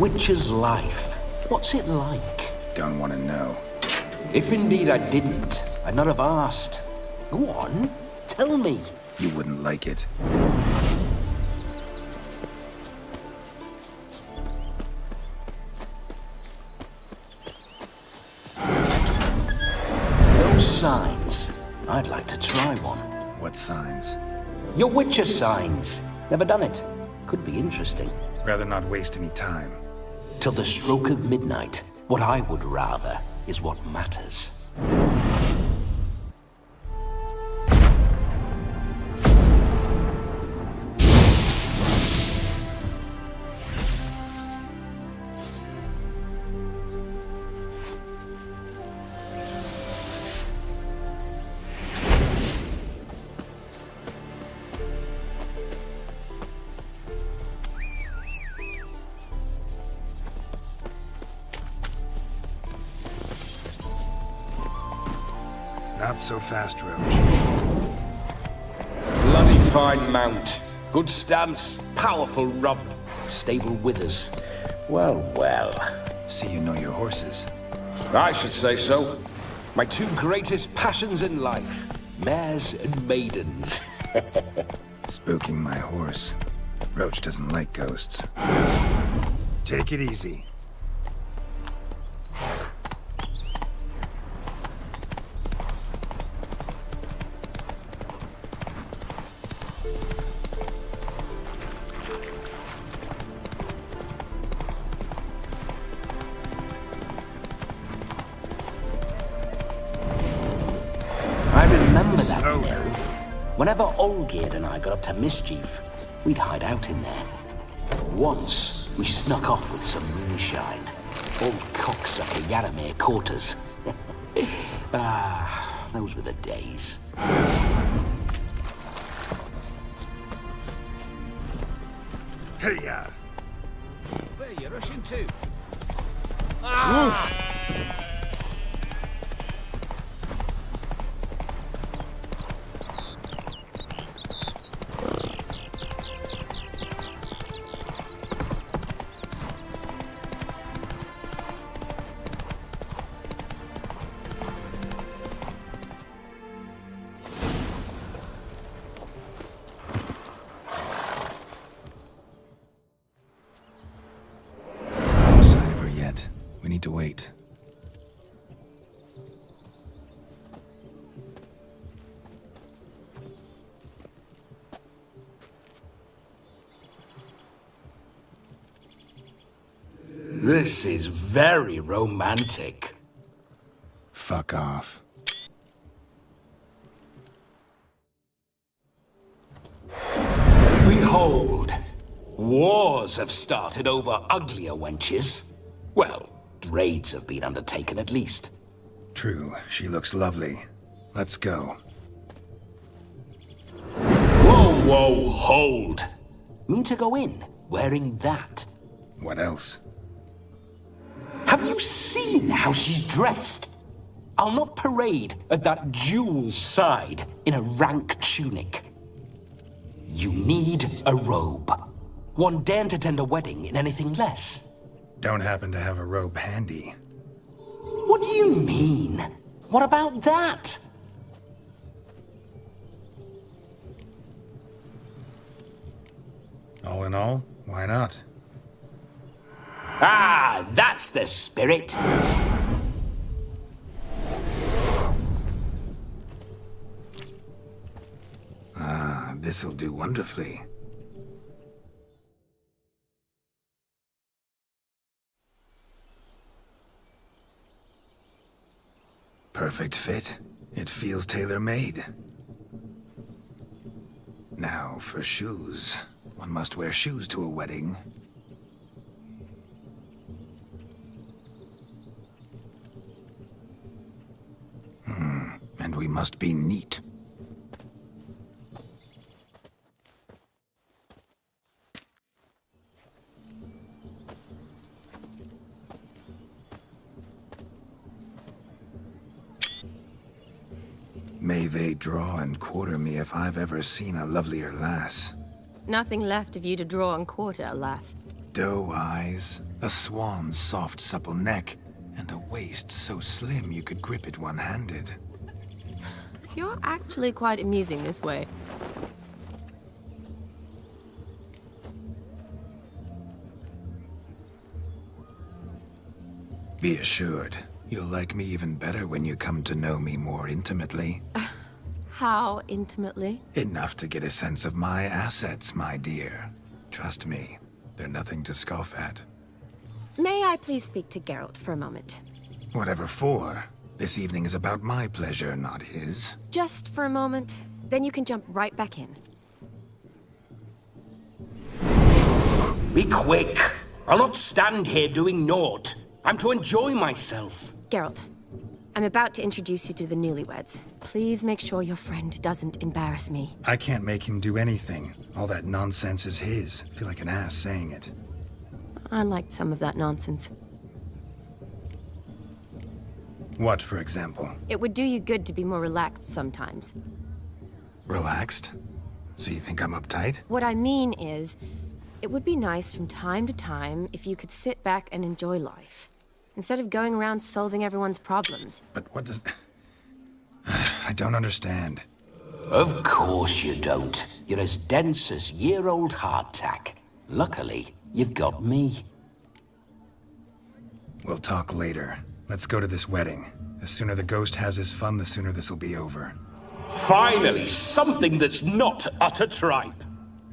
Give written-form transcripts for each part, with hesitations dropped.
witcher's life. What's it like? Don't want to know. If indeed I didn't, I'd not have asked. Go on, tell me. You wouldn't like it. Those signs, I'd like to try one. What signs? Your witcher signs. Never done it. Could be interesting. Rather not waste any time. Till the stroke of midnight, what I would rather is what matters. Not so fast, Roach. Bloody fine mount. Good stance, powerful rub, stable withers. Well, well. See you know your horses. I should say so. My two greatest passions in life. Mares and maidens. Spooking my horse. Roach doesn't like ghosts. Take it easy. Whenever Olgierd and I got up to mischief, we'd hide out in there. Once, we snuck off with some moonshine. Old cocksucker Yaramir caught us. Those were the days. Hey-ya! Where are you rushing to? To wait. This is very romantic. Fuck off. Behold, wars have started over uglier wenches. Well, raids have been undertaken at least. True, she looks lovely. Let's go. Whoa, whoa, hold. Mean to go in, wearing that? What else? Have you seen how she's dressed? I'll not parade at that jewel's side in a rank tunic. You need a robe. One daren't attend a wedding in anything less. Don't happen to have a robe handy. What do you mean? What about that? All in all, why not? Ah, that's the spirit. Ah, this'll do wonderfully. Perfect fit. It feels tailor-made. Now, for shoes. One must wear shoes to a wedding. And we must be neat. May they draw and quarter me if I've ever seen a lovelier lass. Nothing left of you to draw and quarter, alas. Doe eyes, a swan's soft, supple neck, and a waist so slim you could grip it one-handed. You're actually quite amusing this way. Be assured, you'll like me even better when you come to know me more intimately. How intimately? Enough to get a sense of my assets, my dear. Trust me, they're nothing to scoff at. May I please speak to Geralt for a moment? Whatever for. This evening is about my pleasure, not his. Just for a moment, then you can jump right back in. Be quick. I'll not stand here doing naught. I'm to enjoy myself. Geralt, I'm about to introduce you to the newlyweds. Please make sure your friend doesn't embarrass me. I can't make him do anything. All that nonsense is his. I feel like an ass saying it. I liked some of that nonsense. What, for example? It would do you good to be more relaxed sometimes. Relaxed? So you think I'm uptight? What I mean is, it would be nice from time to time if you could sit back and enjoy life, instead of going around solving everyone's problems. But what does... I don't understand. Of course you don't. You're as dense as year-old hardtack. Luckily, you've got me. We'll talk later. Let's go to this wedding. The sooner the ghost has his fun, the sooner this'll be over. Finally, something that's not utter tripe.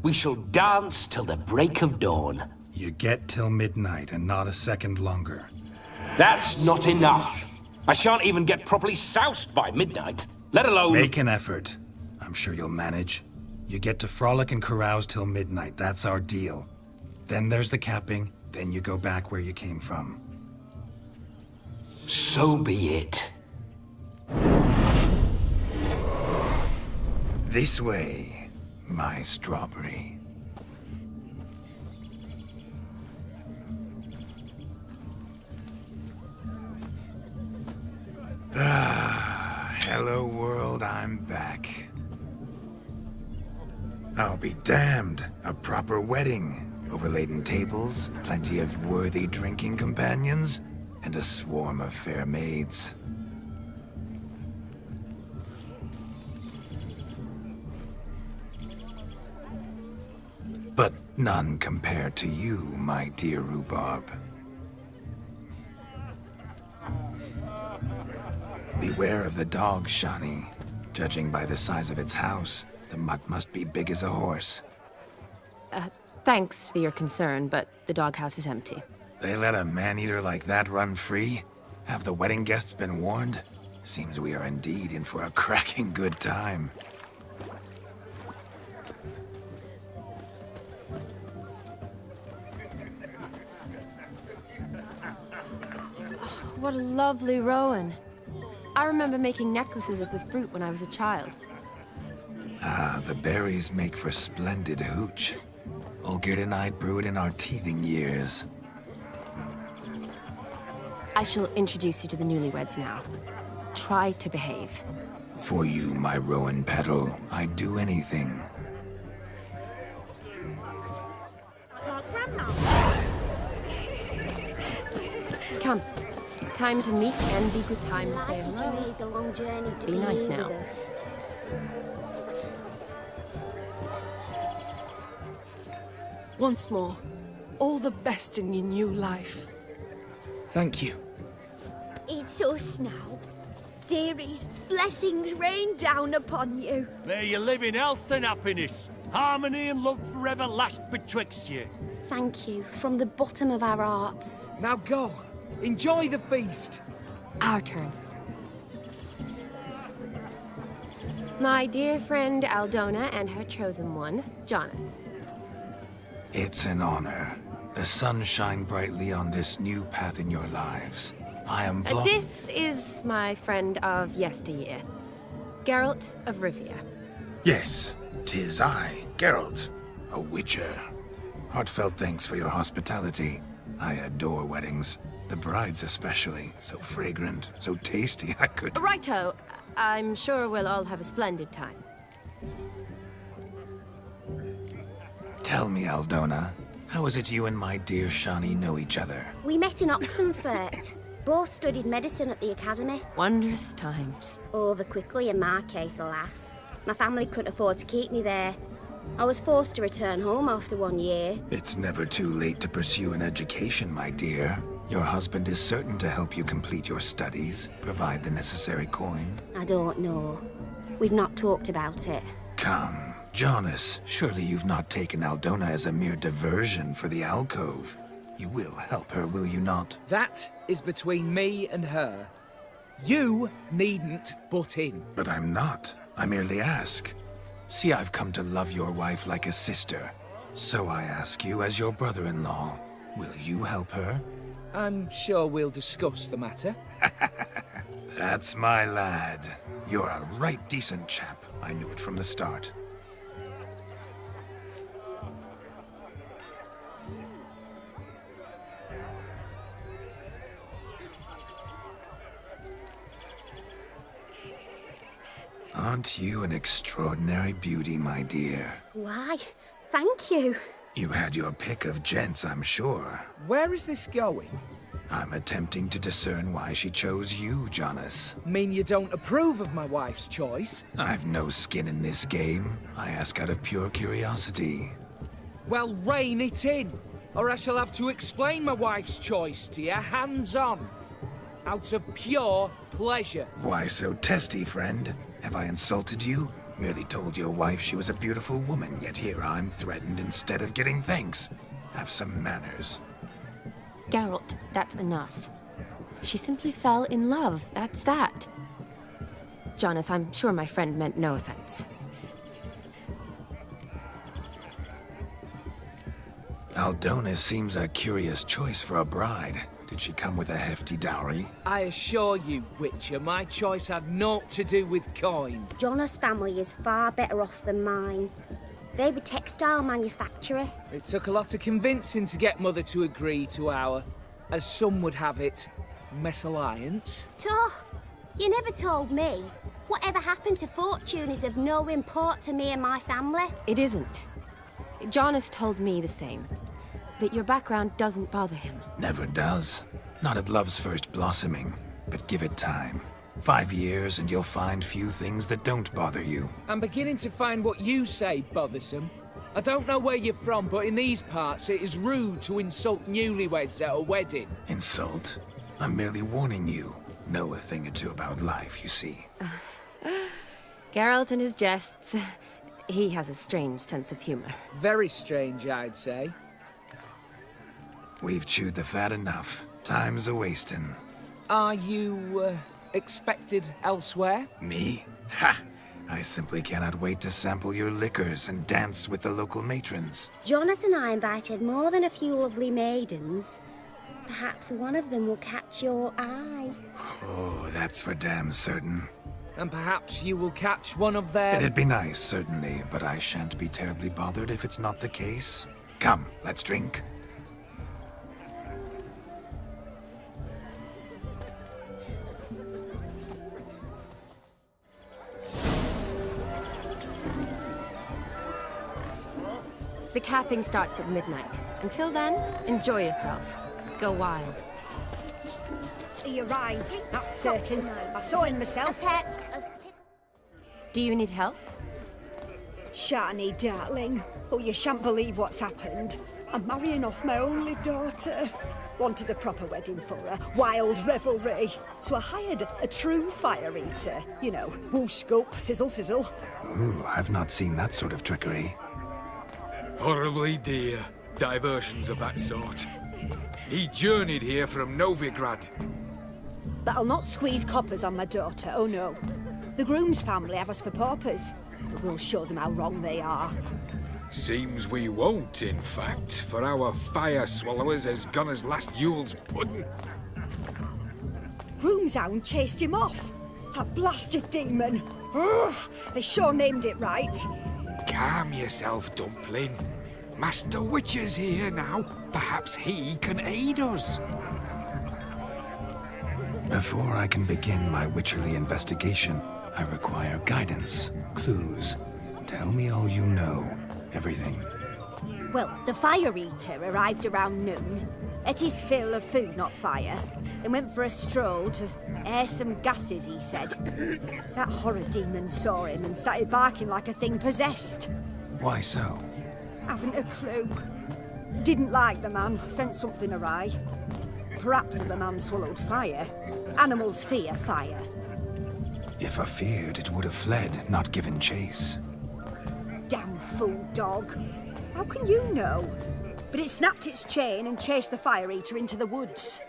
We shall dance till the break of dawn. You get till midnight and not a second longer. That's not enough. I shan't even get properly soused by midnight, let alone... Make an effort. I'm sure you'll manage. You get to frolic and carouse till midnight. That's our deal. Then there's the capping. Then you go back where you came from. So be it. This way, my strawberry. Hello world, I'm back. I'll be damned. A proper wedding. Overladen tables, plenty of worthy drinking companions, and a swarm of fair maids. But none compared to you, my dear rhubarb. Beware of the dog, Shani. Judging by the size of its house, the mutt must be big as a horse. Thanks for your concern, but the doghouse is empty. They let a man-eater like that run free? Have the wedding guests been warned? Seems we are indeed in for a cracking good time. What a lovely rowan. I remember making necklaces of the fruit when I was a child. Ah, the berries make for splendid hooch. Olgerd and I brewed in our teething years. I shall introduce you to the newlyweds now. Try to behave. For you, my rowan petal, I'd do anything. Come. Time to meet and be good time to say Did you hello. make the long journey to Be be nice here now. with us? Once more, all the best in your new life. Thank you. It's us now. Dearies, blessings rain down upon you. May you live in health and happiness. Harmony and love forever last betwixt you. Thank you from the bottom of our hearts. Now go. Enjoy the feast. Our turn. My dear friend Aldona and her chosen one, Jonas. It's an honor. The sun shine brightly on this new path in your lives. I am This is my friend of yesteryear, Geralt of Rivia. Yes, 'tis I, Geralt, a witcher. Heartfelt thanks for your hospitality. I adore weddings. The brides especially. So fragrant, so tasty, I could... Righto. I'm sure we'll all have a splendid time. Tell me, Aldona, How is it you and my dear Shani know each other? We met in Oxenfurt. Both studied medicine at the academy. Wondrous times. Over quickly in my case, alas. My family couldn't afford to keep me there. I was forced to return home after 1 year. It's never too late to pursue an education, my dear. Your husband is certain to help you complete your studies, provide the necessary coin. I don't know. We've not talked about it. Come, Jonas, surely you've not taken Aldona as a mere diversion for the alcove. You will help her, will you not? That is between me and her. You needn't butt in. But I'm not. I merely ask. See, I've come to love your wife like a sister. So I ask you as your brother-in-law, will you help her? I'm sure we'll discuss the matter. That's my lad. You're a right decent chap. I knew it from the start. Aren't you an extraordinary beauty, my dear? Why, thank you. You had your pick of gents, I'm sure. Where is this going? I'm attempting to discern why she chose you, Jonas. Mean you don't approve of my wife's choice? I've no skin in this game. I ask out of pure curiosity. Well, rein it in, or I shall have to explain my wife's choice to you hands-on. Out of pure pleasure. Why so testy, friend? Have I insulted you? Merely told your wife she was a beautiful woman, yet here I'm threatened instead of getting thanks. Have some manners. Geralt, that's enough. She simply fell in love, that's that. Jonas, I'm sure my friend meant no offense. Aldona seems a curious choice for a bride. Did she come with a hefty dowry? I assure you, Witcher, my choice had naught to do with coin. Jonas' family is far better off than mine. They're a textile manufacturer. It took a lot of convincing to get Mother to agree to our, as some would have it, mesalliance. You never told me. Whatever happened to fortune is of no import to me and my family. It isn't. Jonas told me the same. That your background doesn't bother him. Never does. Not at love's first blossoming. But give it time. 5 years and you'll find few things that don't bother you. I'm beginning to find what you say bothersome. I don't know where you're from, but in these parts it is rude to insult newlyweds at a wedding. Insult? I'm merely warning you. Know a thing or two about life, you see. Geralt and his jests. He has a strange sense of humor. Very strange, I'd say. We've chewed the fat enough. Time's a-wasting. Are you, expected elsewhere? Me? Ha! I simply cannot wait to sample your liquors and dance with the local matrons. Jonas and I invited more than a few lovely maidens. Perhaps one of them will catch your eye. Oh, that's for damn certain. And perhaps you will catch one of their... It'd be nice, certainly, but I shan't be terribly bothered if it's not the case. Come, let's drink. The capping starts at midnight. Until then, enjoy yourself. Go wild. He arrived, that's certain. I saw him myself. Do you need help? Shani, darling. Oh, you shan't believe what's happened. I'm marrying off my only daughter. Wanted a proper wedding for her, wild revelry. So I hired a true fire eater. You know, woo scoop, sizzle sizzle. Ooh, I've not seen that sort of trickery. Horribly dear diversions of that sort. He journeyed here from Novigrad. But I'll not squeeze coppers on my daughter, oh no. The groom's family have us for paupers, but we'll show them how wrong they are. Seems we won't, in fact, for our fire swallowers has gone as last Yule's pudding. Groom's hound chased him off. That blasted demon. Ugh, they sure named it right. Calm yourself, Dumpling. Master Witcher's here now. Perhaps he can aid us. Before I can begin my witcherly investigation, I require guidance, clues. Tell me all you know. Everything. Well, the fire eater arrived around noon, ate his fill of food, not fire, then went for a stroll to air some gases, he said. That horror demon saw him and started barking like a thing possessed. Why so? Haven't a clue. Didn't like the man, sensed something awry. Perhaps if the man swallowed fire. Animals fear fire. If feared, it would have fled, not given chase. Damn fool dog. How can you know? But it snapped its chain and chased the fire eater into the woods.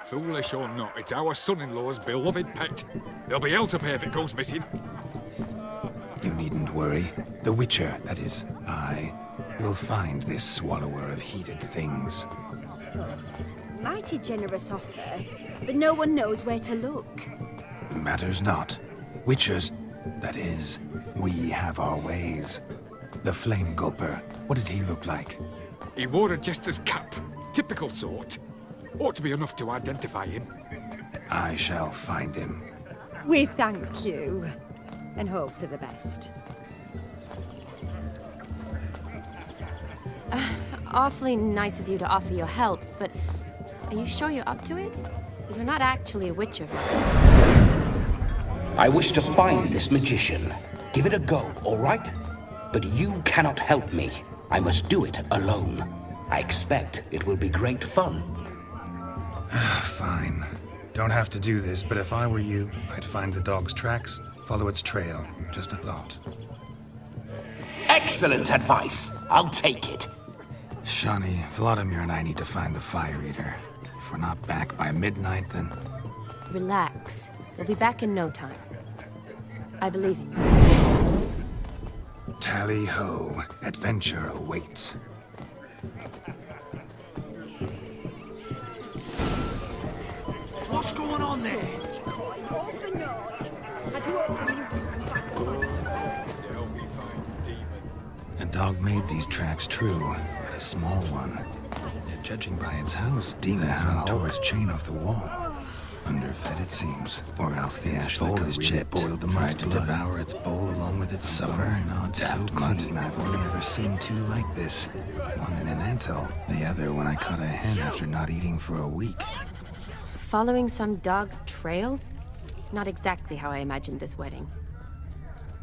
Foolish or not, it's our son-in-law's beloved pet. There'll be hell to pay if it goes missing. You needn't worry. The Witcher, that is, I, will find this swallower of heated things. Mighty generous offer, but no one knows where to look. Matters not. Witchers, that is, we have our ways. The Flame Gulper, what did he look like? He wore a jester's cap. Typical sort. Ought to be enough to identify him. I shall find him. We thank you, and hope for the best. Awfully nice of you to offer your help, but are you sure you're up to it? You're not actually a witcher. I wish to find this magician. Give it a go, all right? But you cannot help me. I must do it alone. I expect it will be great fun. Fine. Don't have to do this, but if I were you, I'd find the dog's tracks, follow its trail. Just a thought. Excellent advice. I'll take it. Shani, Vladimir and I need to find the fire eater. If we're not back by midnight, then... Relax. We'll be back in no time. I believe in you. Tally-ho. Adventure awaits. What's going on there? All for naught. I do hope the mutant can find the A dog made these tracks true, but a small one. Yet judging by its house, demons tore its chain off the wall. Underfed, it seems, or else the ash bowl is chipped. Boiled the tried to devour its bowl along with its supper. Not so clean. I've only ever seen two like this. One in an anthill, the other when I caught a hen after not eating for a week. Following some dog's trail? Not exactly how I imagined this wedding.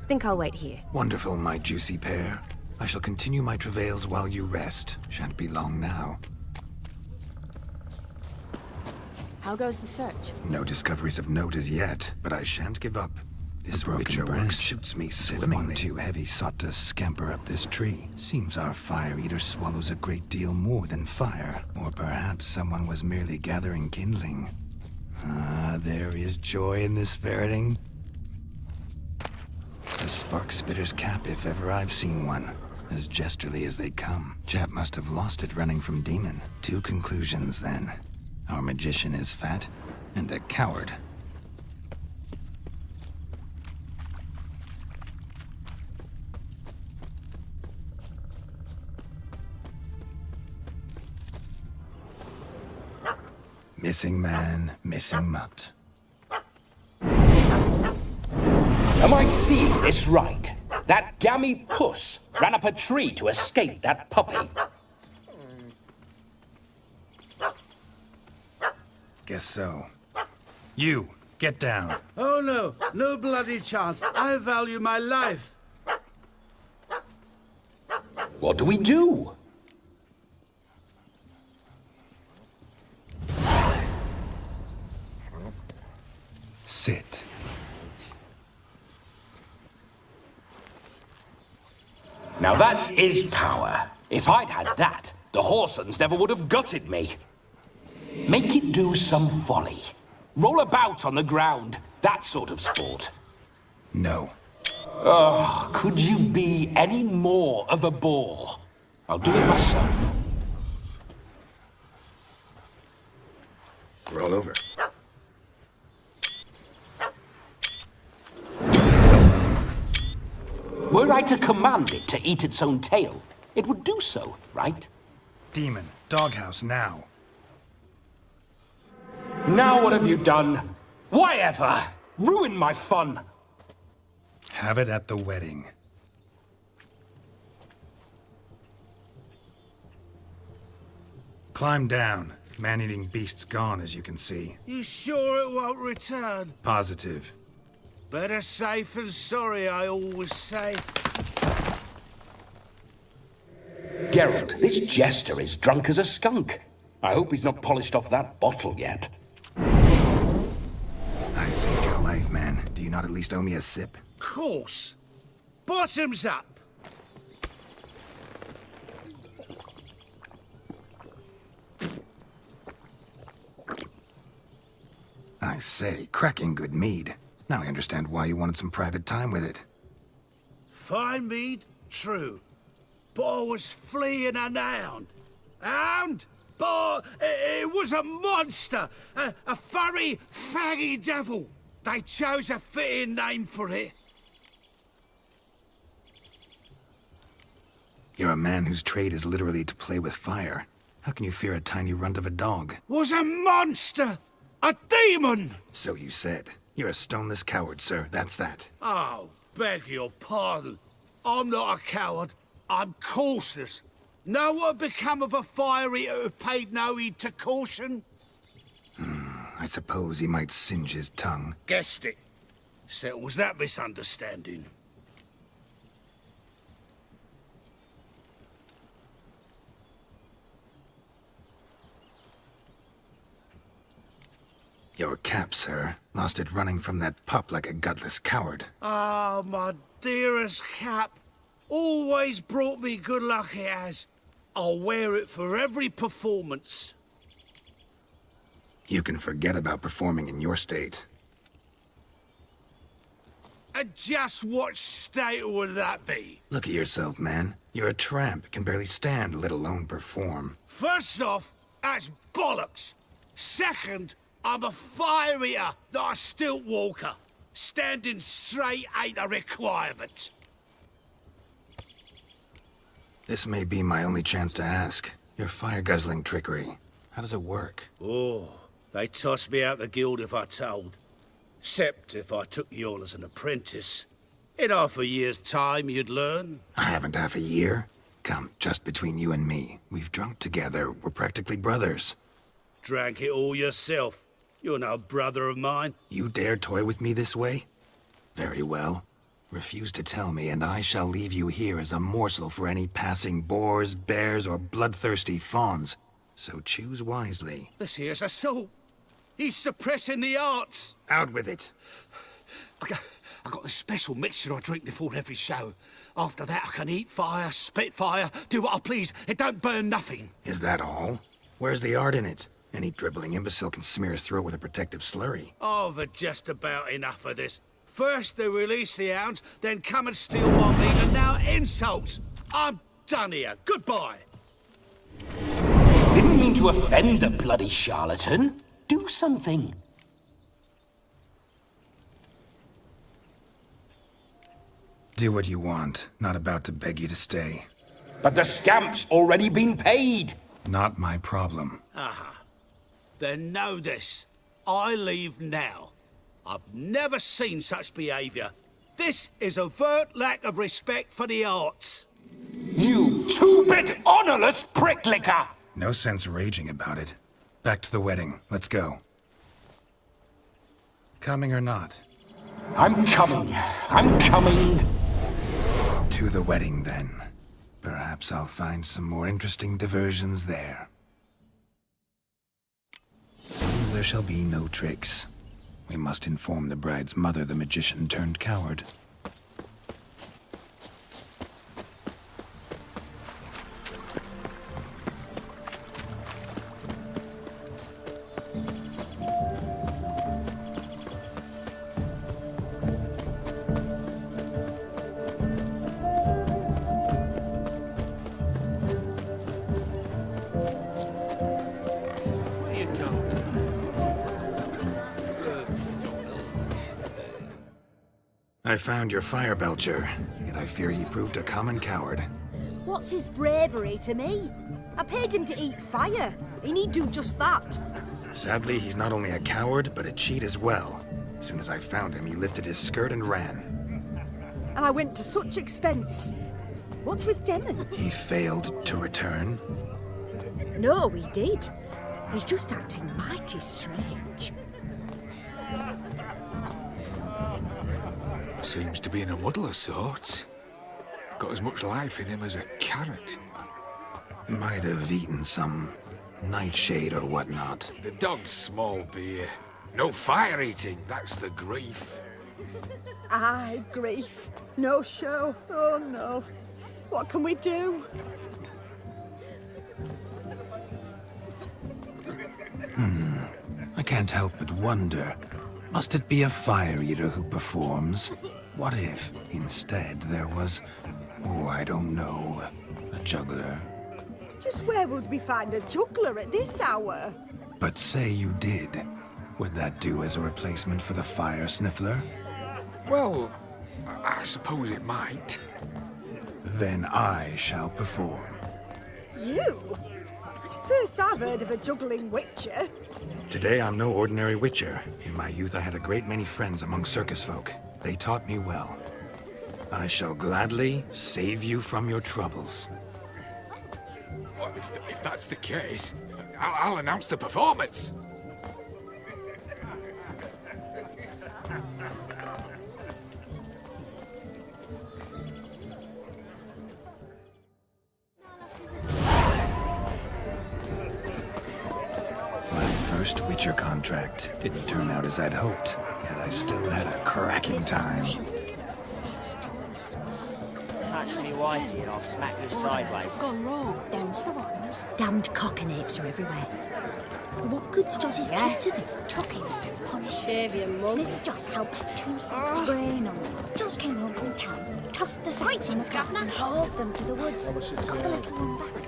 Think I'll wait here. Wonderful, my juicy pair. I shall continue my travails while you rest. Shan't be long now. How goes the search? No discoveries of note as yet, but I shan't give up. This Witcher work suits me swimmingly. One too heavy sought to scamper up this tree. Seems our fire eater swallows a great deal more than fire. Or perhaps someone was merely gathering kindling. Ah, there is joy in this ferreting. A spark spitter's cap, if ever I've seen one. As jesterly as they come. Chap must have lost it running from demon. Two conclusions, then. Our magician is fat, and a coward. Missing man, missing mutt. Am I seeing this right? That gammy puss ran up a tree to escape that puppy. Guess so. You, get down. Oh no, no bloody chance. I value my life. What do we do? Sit. Now that is power. If I'd had that, the Horsons never would have gutted me. Make it do some folly. Roll about on the ground. That sort of sport. No. Oh, could you be any more of a bore? I'll do it myself. Roll over. Were I to command it to eat its own tail, it would do so, right? Demon, doghouse now. Now what have you done? Why ever? Ruin my fun. Have it at the wedding. Climb down. Man-eating beast's gone, as you can see. You sure it won't return? Positive. Better safe than sorry, I always say. Geralt, this jester is drunk as a skunk. I hope he's not polished off that bottle yet. I saved your life, man. Do you not at least owe me a sip? Course. Bottoms up. I say, cracking good mead. Now I understand why you wanted some private time with it. Fine mead, true. But I was fleeing an hound. Hound? But it was a monster. A furry, faggy devil. They chose a fitting name for it. You're a man whose trade is literally to play with fire. How can you fear a tiny runt of a dog? Was a monster. A demon. So you said. You're a stoneless coward, sir. That's that. Oh, beg your pardon. I'm not a coward. I'm cautious. Know what become of a fire eater who paid no heed to caution? I suppose he might singe his tongue. Guessed it. Settles that misunderstanding. Your cap, sir. Lost it running from that pup like a gutless coward. Ah, my dearest cap. Always brought me good luck it has. I'll wear it for every performance. You can forget about performing in your state. And just what state would that be? Look at yourself, man. You're a tramp, can barely stand, let alone perform. First off, that's bollocks. Second, I'm a fire eater, not a stilt walker. Standing straight ain't a requirement. This may be my only chance to ask. Your fire-guzzling trickery. How does it work? Oh, they toss me out the guild if I told. Except if I took you on as an apprentice. In half a year's time, you'd learn. I haven't half a year. Come, just between you and me. We've drunk together. We're practically brothers. Drank it all yourself. You're no brother of mine. You dare toy with me this way? Very well. Refuse to tell me, and I shall leave you here as a morsel for any passing boars, bears, or bloodthirsty fawns. So choose wisely. This here's assault. He's suppressing the arts. Out with it. I got this special mixture I drink before every show. After that, I can eat fire, spit fire, do what I please. It don't burn nothing. Is that all? Where's the art in it? Any dribbling imbecile can smear his throat with a protective slurry. I've had just about enough of this. First they release the hounds, then come and steal my meat, and now insults. I'm done here. Goodbye. Didn't mean to offend the bloody charlatan. Do something. Do what you want. Not about to beg you to stay. But the scamp's already been paid. Not my problem. Aha. Then know this. I leave now. I've never seen such behaviour. This is overt lack of respect for the arts. You two-bit honourless pricklicker! No sense raging about it. Back to the wedding. Let's go. Coming or not? I'm coming. I'm coming. To the wedding, then. Perhaps I'll find some more interesting diversions there. There shall be no tricks. We must inform the bride's mother the magician turned coward. I found your fire belcher, yet I fear he proved a common coward. What's his bravery to me? I paid him to eat fire. He need do just that. Sadly, he's not only a coward, but a cheat as well. As soon as I found him, he lifted his skirt and ran. And I went to such expense. What's with Demon? He failed to return. No, he did. He's just acting mighty strange. Seems to be in a muddle of sorts. Got as much life in him as a carrot. Might have eaten some nightshade or whatnot. The dog's small beer. No fire eating, that's the grief. Aye, grief. No show. Oh no. What can we do? I can't help but wonder. Must it be a fire eater who performs? What if, instead, there was, oh, I don't know, a juggler? Just where would we find a juggler at this hour? But say you did. Would that do as a replacement for the fire sniffler? Well, I suppose it might. Then I shall perform. You? First I've heard of a juggling witcher. Today I'm no ordinary witcher. In my youth I had a great many friends among circus folk. They taught me well. I shall gladly save you from your troubles. Well, if that's the case, I'll announce the performance. First Witcher contract didn't turn out as I'd hoped, yet I still had a cracking time. Touch me wifey and I'll smack you sideways. Gone rogue. Them's the ones. Damned cockanapes are everywhere. What good's Joss's kid to them? Took him as punishment. Mrs. Joss held that 2 cents brain on them. Joss came home from town, tossed the cents in the cart and hauled them to the woods. Got the little one back.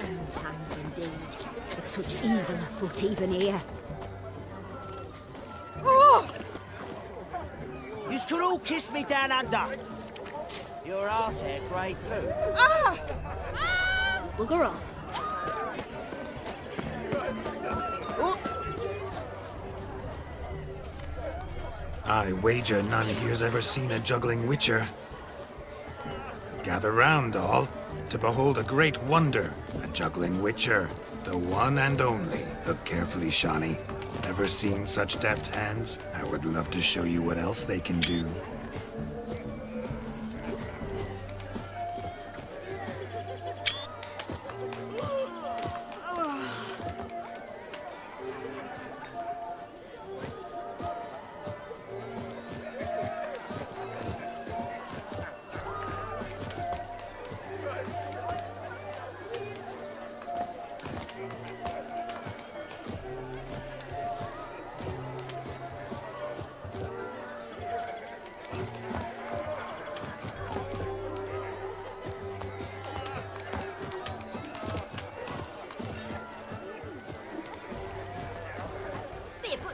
And hands indeed. With such evil afoot even here. Oh! Yous could all kiss me down under. Your arse hair grey too. Ah! Bugger off. I wager none here's ever seen a juggling witcher. Gather round, all, to behold a great wonder, a juggling witcher, the one and only. Look carefully, Shawnee. Ever seen such deft hands? I would love to show you what else they can do.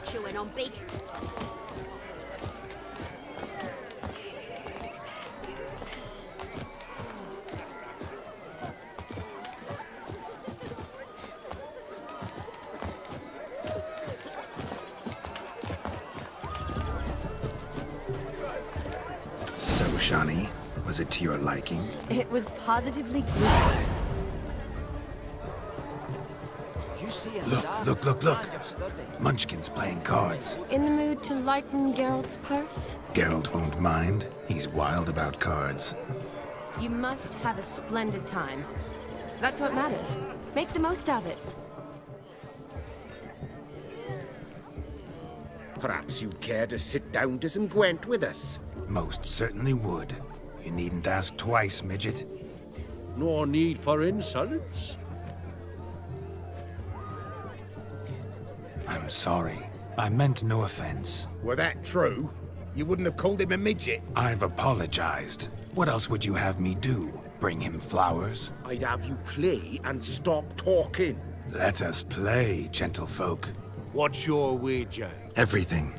Chewing on big. So, Shawnee, was it to your liking? It was positively good. Look. Munchkin's playing cards. In the mood to lighten Geralt's purse? Geralt won't mind. He's wild about cards. You must have a splendid time. That's what matters. Make the most of it. Perhaps you'd care to sit down to some Gwent with us? Most certainly would. You needn't ask twice, midget. No need for insults. I'm sorry. I meant no offense. Were that true, you wouldn't have called him a midget. I've apologized. What else would you have me do? Bring him flowers? I'd have you play and stop talking. Let us play, gentlefolk. What's your wager? Everything.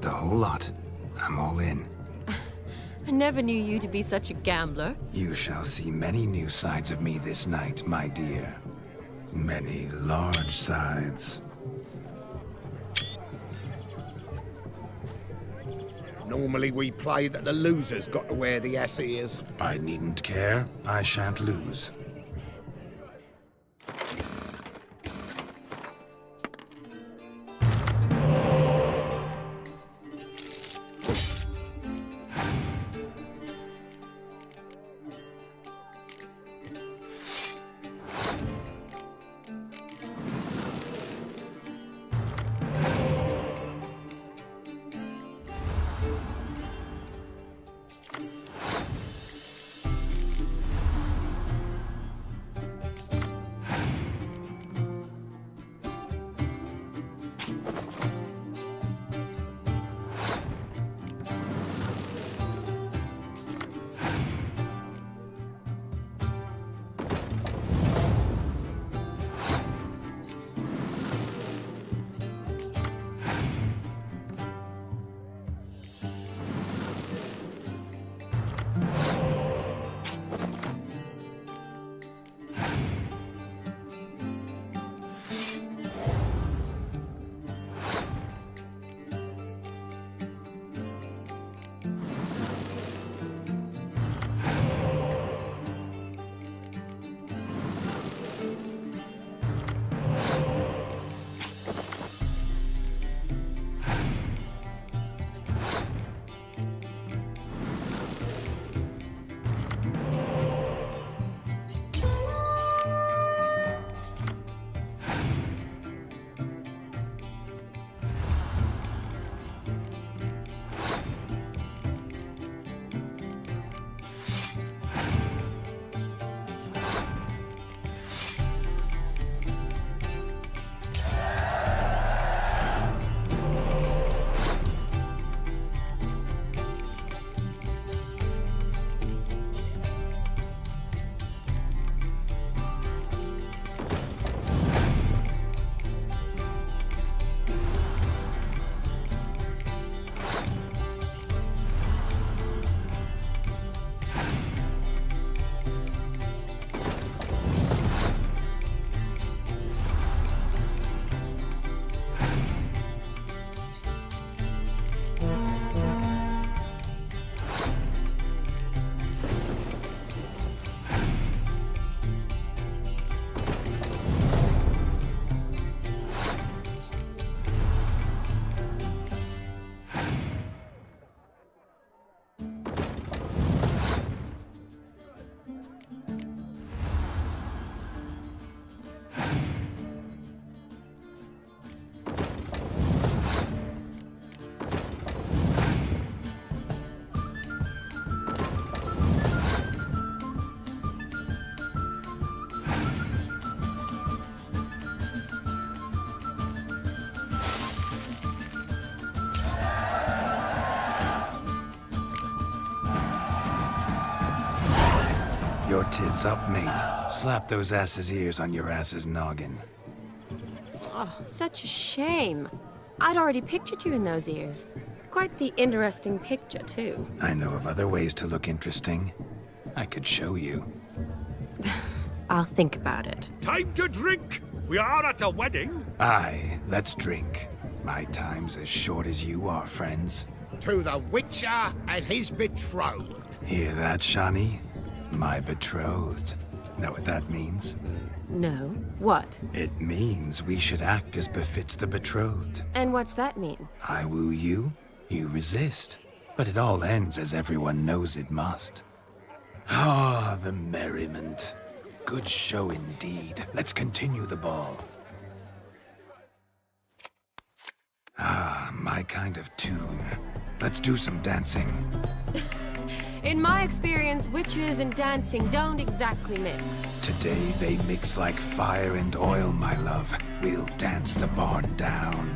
The whole lot. I'm all in. I never knew you to be such a gambler. You shall see many new sides of me this night, my dear. Many large sides. Normally we play that the loser's got to wear the ass ears. I needn't care. I shan't lose. your tits up, mate. Slap those asses' ears on your ass's noggin. Oh, such a shame. I'd already pictured you in those ears. Quite the interesting picture, too. I know of other ways to look interesting. I could show you. I'll think about it. Time to drink! We are at a wedding. Aye, let's drink. My time's as short as you are, friends. To the Witcher and his betrothed. Hear that, Shani? My betrothed. Know what that means? No. What? It means we should act as befits the betrothed. And what's that mean? I woo you, you resist. But it all ends as everyone knows it must. Ah, the merriment. Good show indeed. Let's continue the ball. Ah, my kind of tune. Let's do some dancing. In my experience, witches and dancing don't exactly mix. Today they mix like fire and oil, my love. We'll dance the barn down.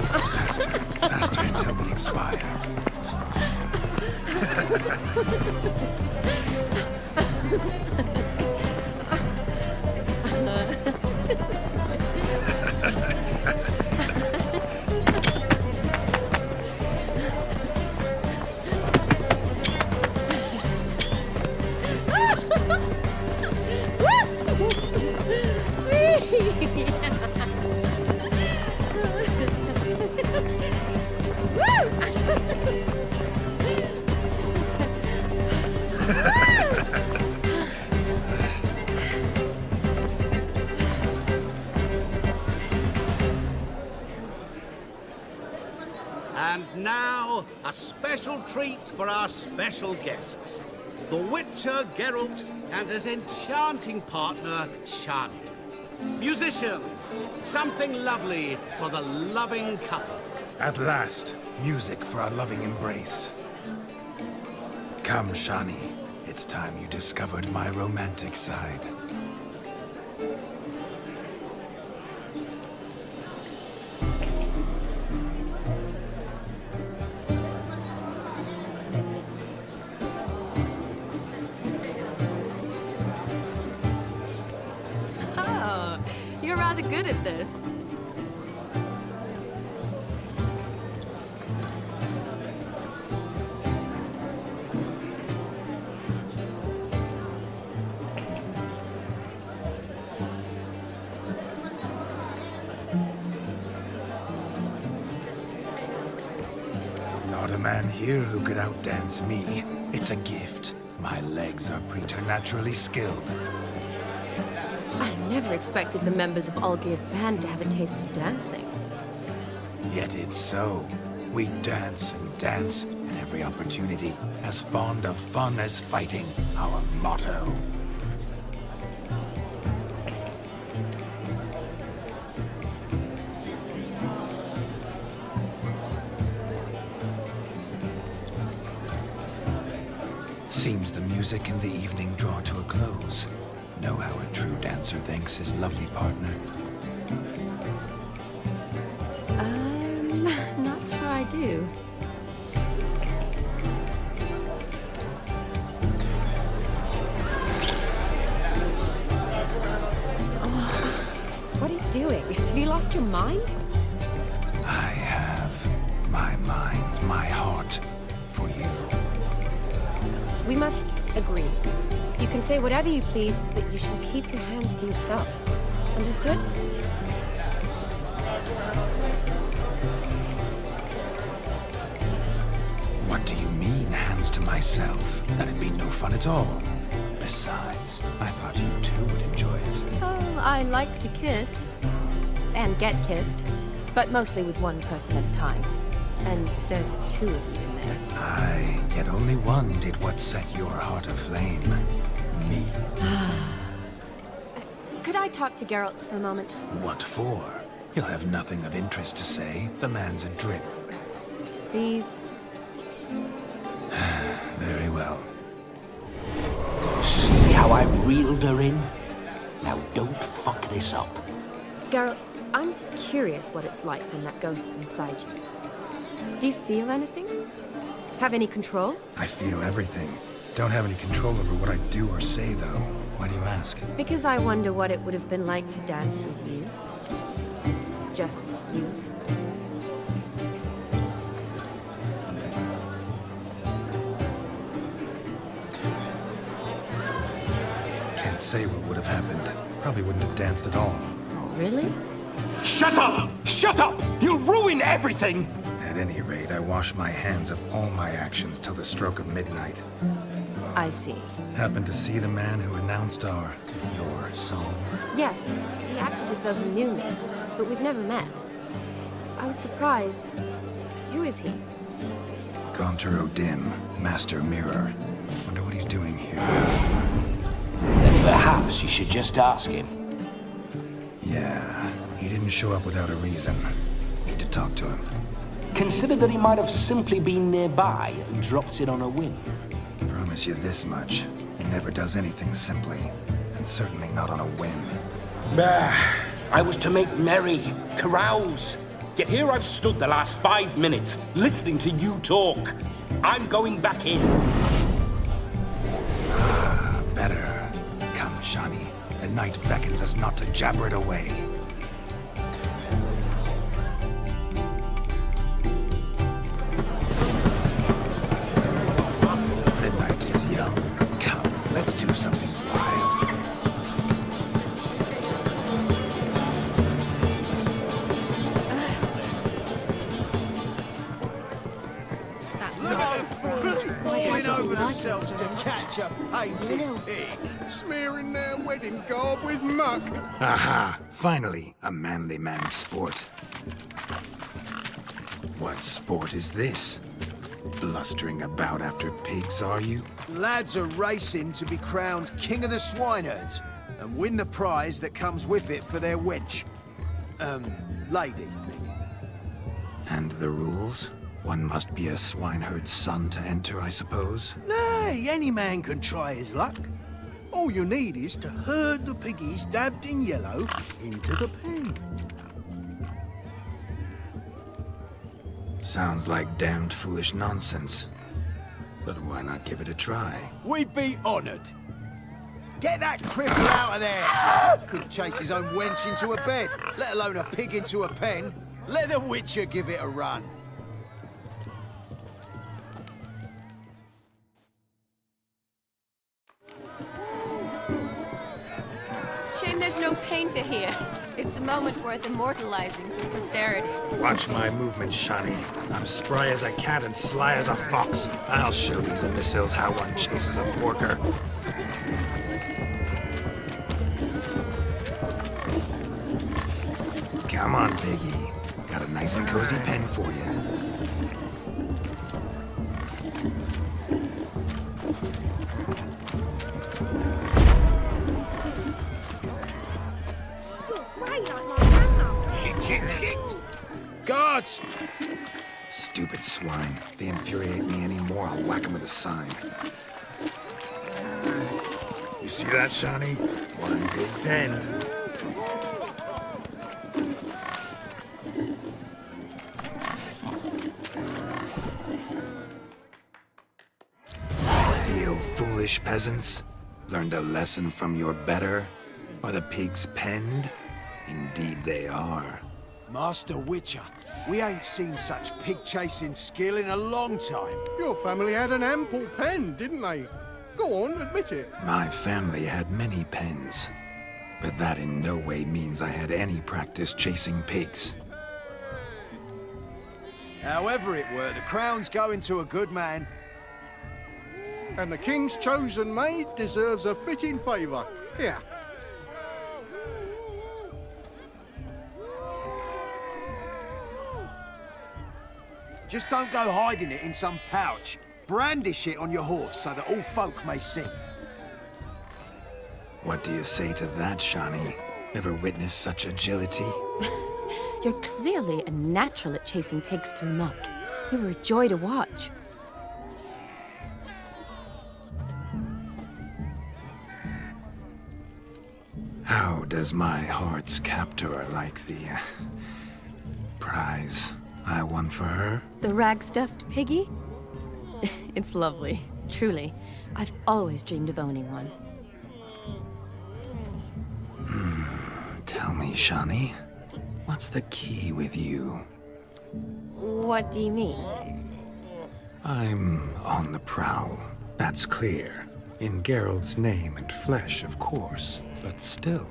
Faster, faster until we expire. And now, a special treat for our special guests. The Witcher Geralt and his enchanting partner, Shani. Musicians, something lovely for the loving couple. At last, music for our loving embrace. Come, Shani. It's time you discovered my romantic side. Oh, you're rather good at this. Not a man here who could outdance me. It's a gift. My legs are preternaturally skilled. I never expected the members of Olgierd's band to have a taste for dancing. Yet it's so. We dance and dance at every opportunity, as fond of fun as fighting, our motto. Seems the music and the evening draw to a close. Know how a true dancer thanks his lovely partner. I'm not sure I do. What are you doing? Have you lost your mind? I have my mind, my heart for you. We must agree. You can say whatever you please, but you shall keep your hands to yourself. Understood? What do you mean, hands to myself? That'd be no fun at all. Besides, I thought you too would enjoy it. Oh, I like to kiss. And get kissed. But mostly with one person at a time. And there's two of you in there. Aye, yet only one did what set your heart aflame. Me. Could I talk to Geralt for a moment? What for? He'll have nothing of interest to say. The man's a drip. Please? Very well. See how I've reeled her in? Now don't fuck this up. Geralt, I'm curious what it's like when that ghost's inside you. Do you feel anything? Have any control? I feel everything. Don't have any control over what I do or say, though. Why do you ask? Because I wonder what it would have been like to dance with you. Just you. Can't say what would have happened. Probably wouldn't have danced at all. Really? Shut up! Shut up! You'll ruin everything! At any rate, I wash my hands of all my actions till the stroke of midnight. I see. Happened to see the man who announced your song? Yes, he acted as though he knew me, but we've never met. I was surprised. Who is he? Gaunter O'Dim, Master Mirror. Wonder what he's doing here. Then perhaps you should just ask him. Yeah, he didn't show up without a reason. Need to talk to him. Consider that he might have simply been nearby and dropped it on a whim. Promise you this much. He never does anything simply. And certainly not on a whim. Bah! I was to make merry, carouse. Yet here I've stood the last 5 minutes, listening to you talk. I'm going back in. Ah, better. Come, Shani. The night beckons us not to jabber it away. The night is young. Come, let's do something wild. Themselves to catch a painted pig. Smearing their wedding garb with muck. Aha! Finally, a manly man's sport. What sport is this? Blustering about after pigs, are you? Lads are racing to be crowned king of the swineherds and win the prize that comes with it for their wench. Lady. And the rules? One must be a swineherd's son to enter, I suppose? Nay, any man can try his luck. All you need is to herd the piggies dabbed in yellow into the pen. Sounds like damned foolish nonsense. But why not give it a try? We'd be honoured. Get that cripple out of there! Couldn't chase his own wench into a bed, let alone a pig into a pen. Let the Witcher give it a run. Shame there's no painter here. It's a moment worth immortalizing for posterity. Watch my movements, Shani. I'm spry as a cat and sly as a fox. I'll show these imbeciles how one chases a porker. Come on, Piggy. Got a nice and cozy pen for you. Guards! Stupid swine. They infuriate me anymore. I'll whack them with a sign. You see that, Shani? One big pen. Feel foolish peasants? Learned a lesson from your better? Are the pigs penned? Indeed they are. Master Witcher, we ain't seen such pig-chasing skill in a long time. Your family had an ample pen, didn't they? Go on, admit it. My family had many pens, but that in no way means I had any practice chasing pigs. However it were, the crown's going to a good man. And the king's chosen maid deserves a fitting favour. Here. Just don't go hiding it in some pouch. Brandish it on your horse so that all folk may see. What do you say to that, Shani? Ever witnessed such agility? You're clearly a natural at chasing pigs through muck. You were a joy to watch. How does my heart's captor like the prize I won for her? The rag-stuffed piggy? It's lovely, truly. I've always dreamed of owning one. Tell me, Shani, what's the key with you? What do you mean? I'm on the prowl, that's clear. In Geralt's name and flesh, of course, but still.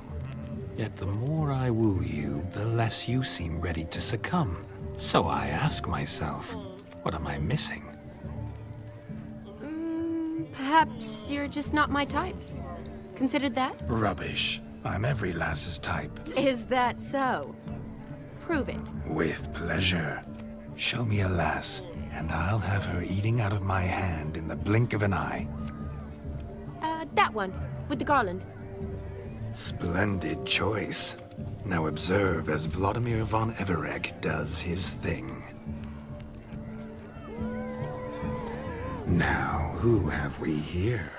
Yet the more I woo you, the less you seem ready to succumb. So I ask myself, what am I missing? Perhaps you're just not my type. Considered that? Rubbish. I'm every lass's type. Is that so? Prove it. With pleasure. Show me a lass, and I'll have her eating out of my hand in the blink of an eye. That one, with the garland. Splendid choice. Now observe as Vladimir von Everegg does his thing. Now, who have we here?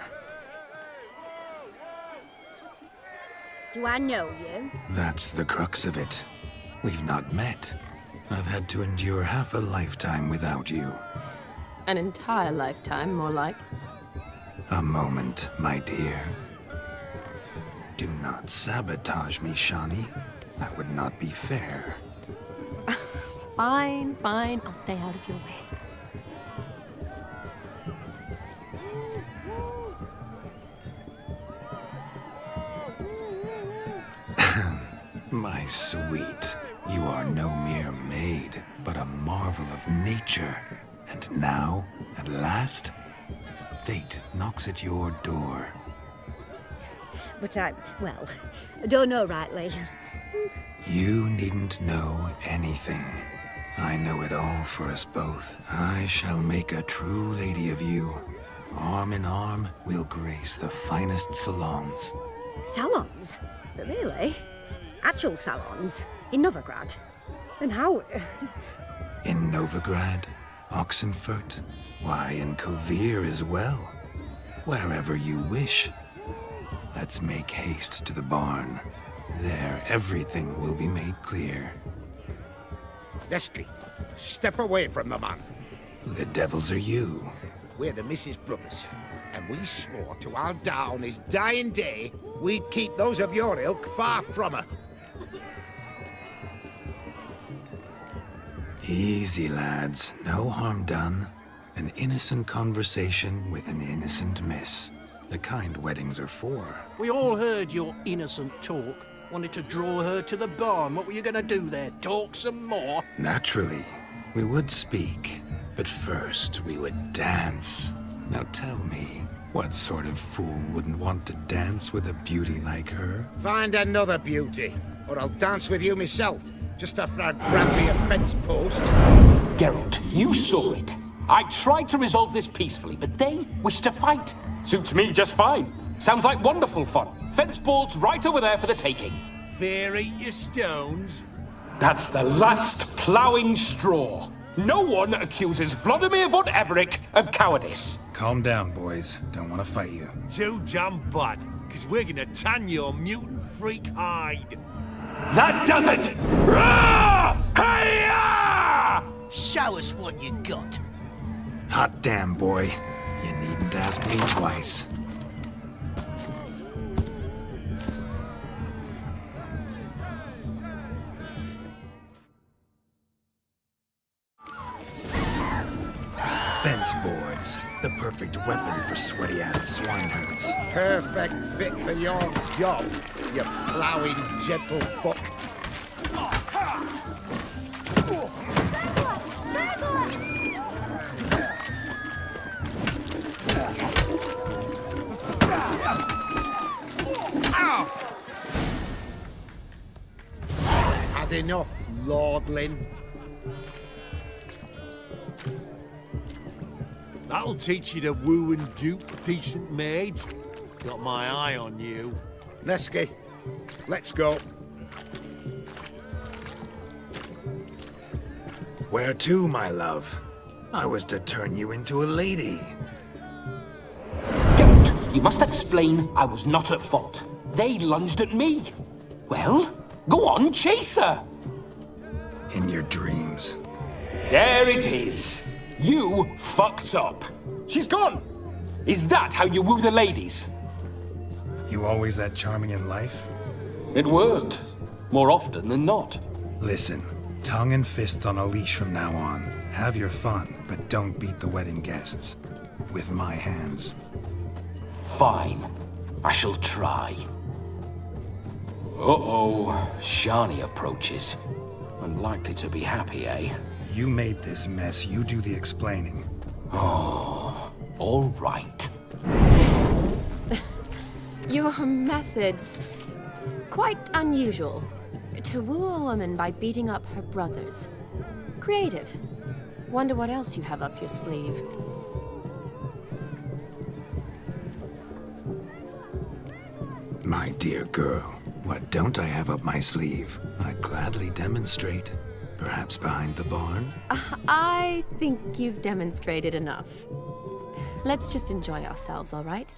Do I know you? That's the crux of it. We've not met. I've had to endure half a lifetime without you. An entire lifetime, more like. A moment, my dear. Do not sabotage me, Shani. That would not be fair. Fine, fine. I'll stay out of your way. My sweet, you are no mere maid, but a marvel of nature. And now, at last, fate knocks at your door. But I don't know rightly. You needn't know anything. I know it all for us both. I shall make a true lady of you. Arm in arm, we'll grace the finest salons. Salons? Really? Actual salons? In Novigrad? Then how? In Novigrad, Oxenfurt, why, in Kovir as well. Wherever you wish. Let's make haste to the barn. There, everything will be made clear. Leslie, step away from the man. Who the devils are you? We're the Mrs. Brothers, and we swore to our down on his dying day we'd keep those of your ilk far from her. Easy, lads. No harm done. An innocent conversation with an innocent miss. The kind weddings are for. We all heard your innocent talk. Wanted to draw her to the barn. What were you gonna do there? Talk some more? Naturally. We would speak. But first, we would dance. Now tell me, what sort of fool wouldn't want to dance with a beauty like her? Find another beauty, or I'll dance with you myself. Just after I grab me a fence post. Geralt, you saw it. I tried to resolve this peacefully, but they wish to fight. Suits me just fine. Sounds like wonderful fun. Fence boards right over there for the taking. Fear eat your stones. That's the last ploughing straw. No one accuses Vladimir von Everegg of cowardice. Calm down, boys. Don't want to fight you. Too damn bad, because we're gonna tan your mutant freak hide. That does it! Rah! Hi-ya! Show us what you got. Hot damn, boy. You needn't ask me twice. Fence boards. The perfect weapon for sweaty-assed swineherds. Perfect fit for your job, you ploughing gentle fuck. Had enough, lordling. That'll teach you to woo and dupe decent maids. Got my eye on you. Nesky, let's go. Where to, my love? I was to turn you into a lady. Geralt, you must explain I was not at fault. They lunged at me. Well, go on, chase her. In your dreams. There it is. You fucked up. She's gone. Is that how you woo the ladies? You always that charming in life? It worked. More often than not. Listen, tongue and fists on a leash from now on. Have your fun, but don't beat the wedding guests. With my hands. Fine. I shall try. Uh-oh. Shani approaches. Unlikely to be happy, eh? You made this mess. You do the explaining. Oh, all right. Your methods... quite unusual. To woo a woman by beating up her brothers. Creative. Wonder what else you have up your sleeve. My dear girl, what don't I have up my sleeve? I'd gladly demonstrate. Perhaps behind the barn? I think you've demonstrated enough. Let's just enjoy ourselves, all right?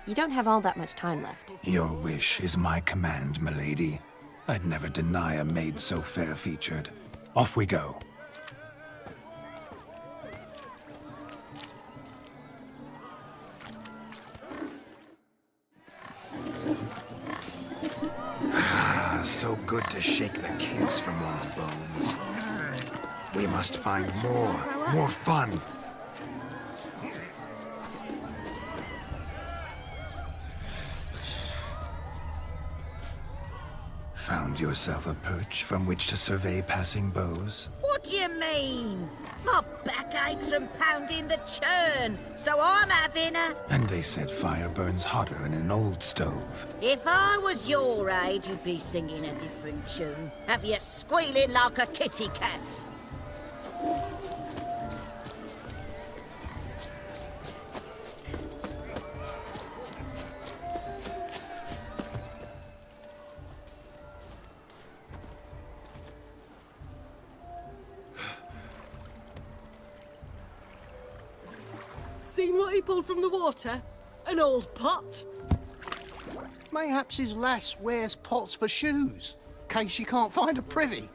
You don't have all that much time left. Your wish is my command, milady. I'd never deny a maid so fair-featured. Off we go. So good to shake the kinks from one's bones. We must find more fun. Found yourself a perch from which to survey passing beaux? What do you mean? My back aches from pounding the churn, so I'm having a... And they said fire burns hotter in an old stove. If I was your age, you'd be singing a different tune. Have you squealing like a kitty cat? Seen what he pulled from the water? An old pot? Mayhaps his lass wears pots for shoes, case she can't find a privy.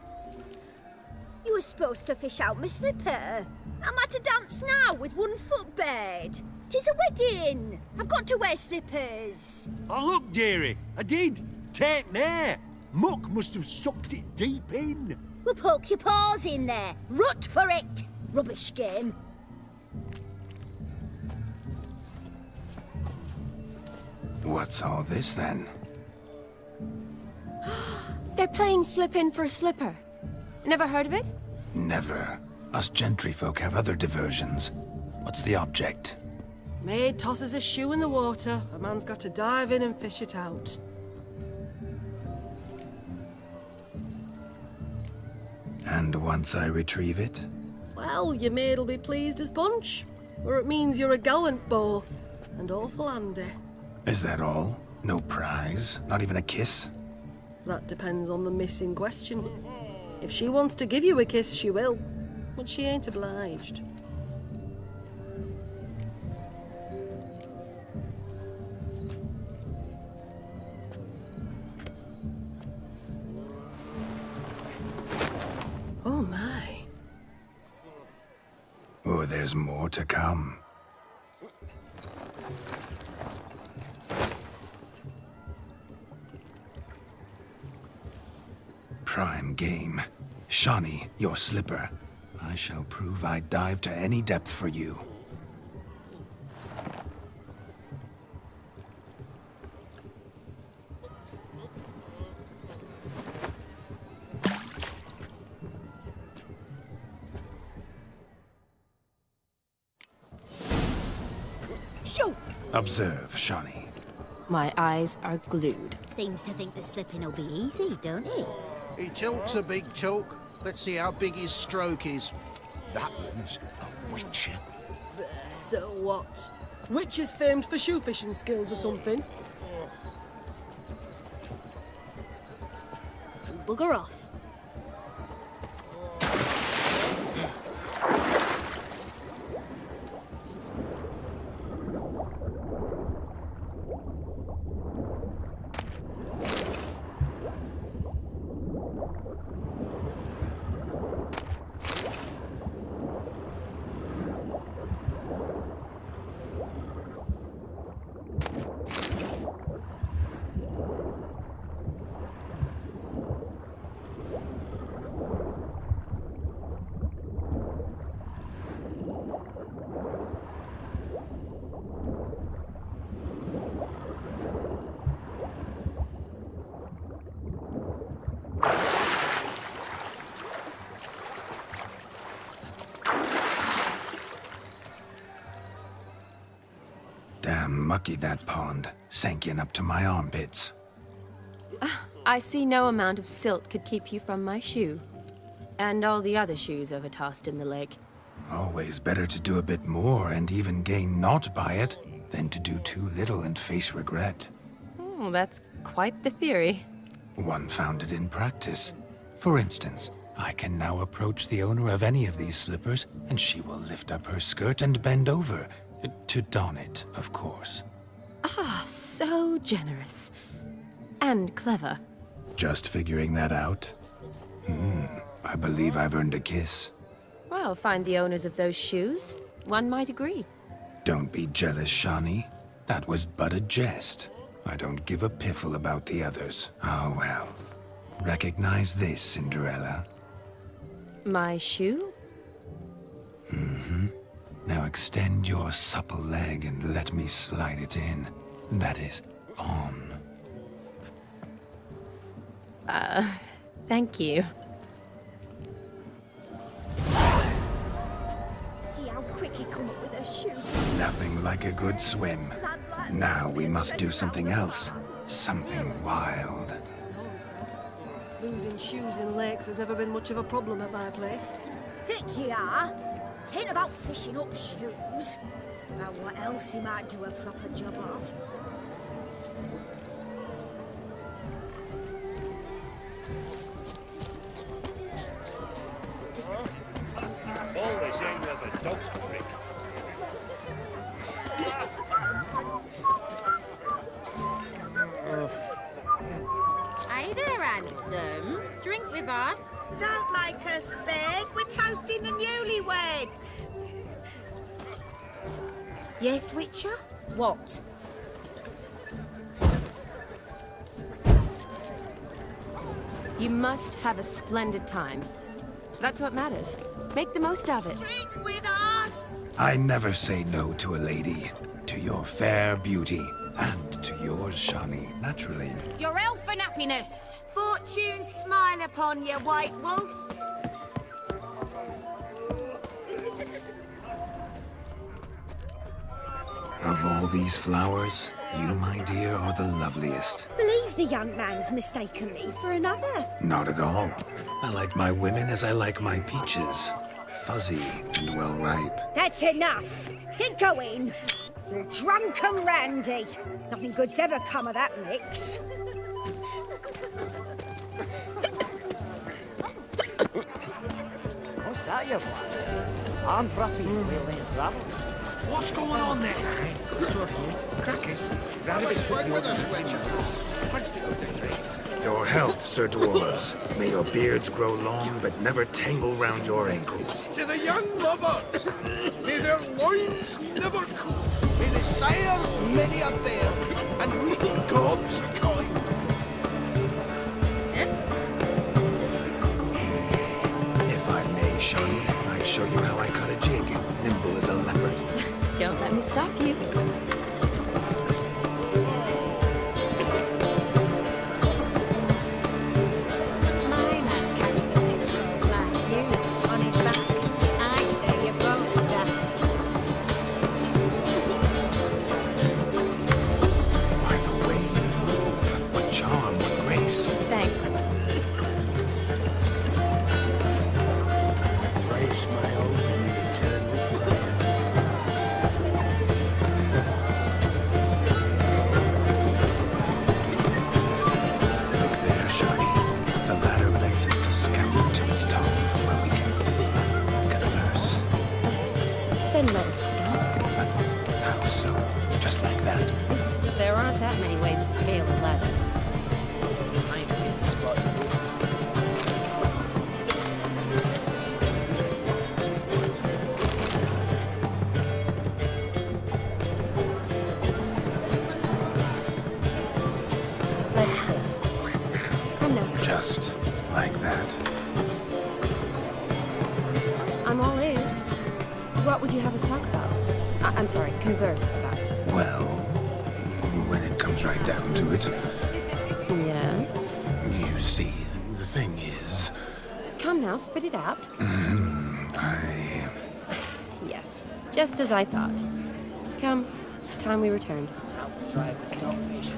You were supposed to fish out my slipper. I'm at a dance now with one foot bared. 'Tis a wedding. I've got to wear slippers. Oh, look, dearie. I did. Take there. Muck must have sucked it deep in. Well, poke your paws in there. Rut for it. Rubbish game. What's all this, then? They're playing slip-in for a slipper. Never heard of it? Never. Us gentry folk have other diversions. What's the object? Maid tosses a shoe in the water. A man's got to dive in and fish it out. And once I retrieve it? Well, your maid'll be pleased as punch. Or it means you're a gallant beau. And awful handy. Is that all? No prize? Not even a kiss? That depends on the miss in question. If she wants to give you a kiss, she will. But she ain't obliged. Oh my. Oh, there's more to come. Prime game. Shani, your slipper. I shall prove I'd dive to any depth for you. Shoot! Observe, Shani. My eyes are glued. Seems to think the slipping will be easy, don't he? He talks a big talk. Let's see how big his stroke is. That one's a witcher. So what? Witch is famed for shoe fishing skills or something. Bugger off. mucky, that pond. Sank in up to my armpits. I see no amount of silt could keep you from my shoe. And all the other shoes overtossed in the lake. Always better to do a bit more and even gain naught by it than to do too little and face regret. Oh, that's quite the theory. One founded in practice. For instance, I can now approach the owner of any of these slippers, and she will lift up her skirt and bend over. To don it, of course. Ah, so generous. And clever. Just figuring that out? I believe I've earned a kiss. Well, find the owners of those shoes. One might agree. Don't be jealous, Shani. That was but a jest. I don't give a piffle about the others. Oh well. Recognize this, Cinderella. My shoe? Now extend your supple leg and let me slide it in. That is, on. Thank you. See how quick he come up with a shoe. Nothing like a good swim. Now we must do something else. Something wild. Losing shoes in lakes has ever been much of a problem at my place. Thick you are. It ain't about fishing up shoes. It's about what else he might do a proper job of. All this ain't worth a dog's prick. Hey there, handsome. Drink with us. Don't make us beg. We're toasting the newlyweds. Yes, Witcher? What? You must have a splendid time. That's what matters. Make the most of it. Drink with us. I never say no to a lady. To your fair beauty. And to yours, Shani, naturally. Your elfin happiness. Fortune smile upon you, White Wolf. Of all these flowers, you, my dear, are the loveliest. Believe the young man's mistaken me for another. Not at all. I like my women as I like my peaches. Fuzzy and well ripe. That's enough. Get going. You're drunk and randy. Nothing good's ever come of that mix. What's that, you boy? I'm Ruffy, we'll travel. What's going on there? Crackers. Grab a swig with us, Witcher. Punched it out the trades. Your health, Sir Dwarves. May your beards grow long, but never tangle round your ankles. To the young lovers, may their loins never cool. May they sire many a bairn and reap gobs of coin. If I may, Shani, I'd show you how I cut a jig, nimble as a leopard. Don't let me stop you. My man carries his picture like you on his back. I say you're both daft. By the way you move, what charm, what grace. Thanks. Embrace my hope in the eternal fire. Look there, Shani. The ladder begs us to scamper to its top, where we can converse. Then let us go. But how so? Just like that? There aren't that many ways to scale a ladder. I ain't really spotted. Let's see. Come now. Just like that. I'm all ears. What would you have us talk about? I'm sorry, converse about. Well, when it comes right down to it, Yes? you see, the thing is, Come now, spit it out. I... Yes, just as I thought. Come, it's time we returned. Let's try the stockfish.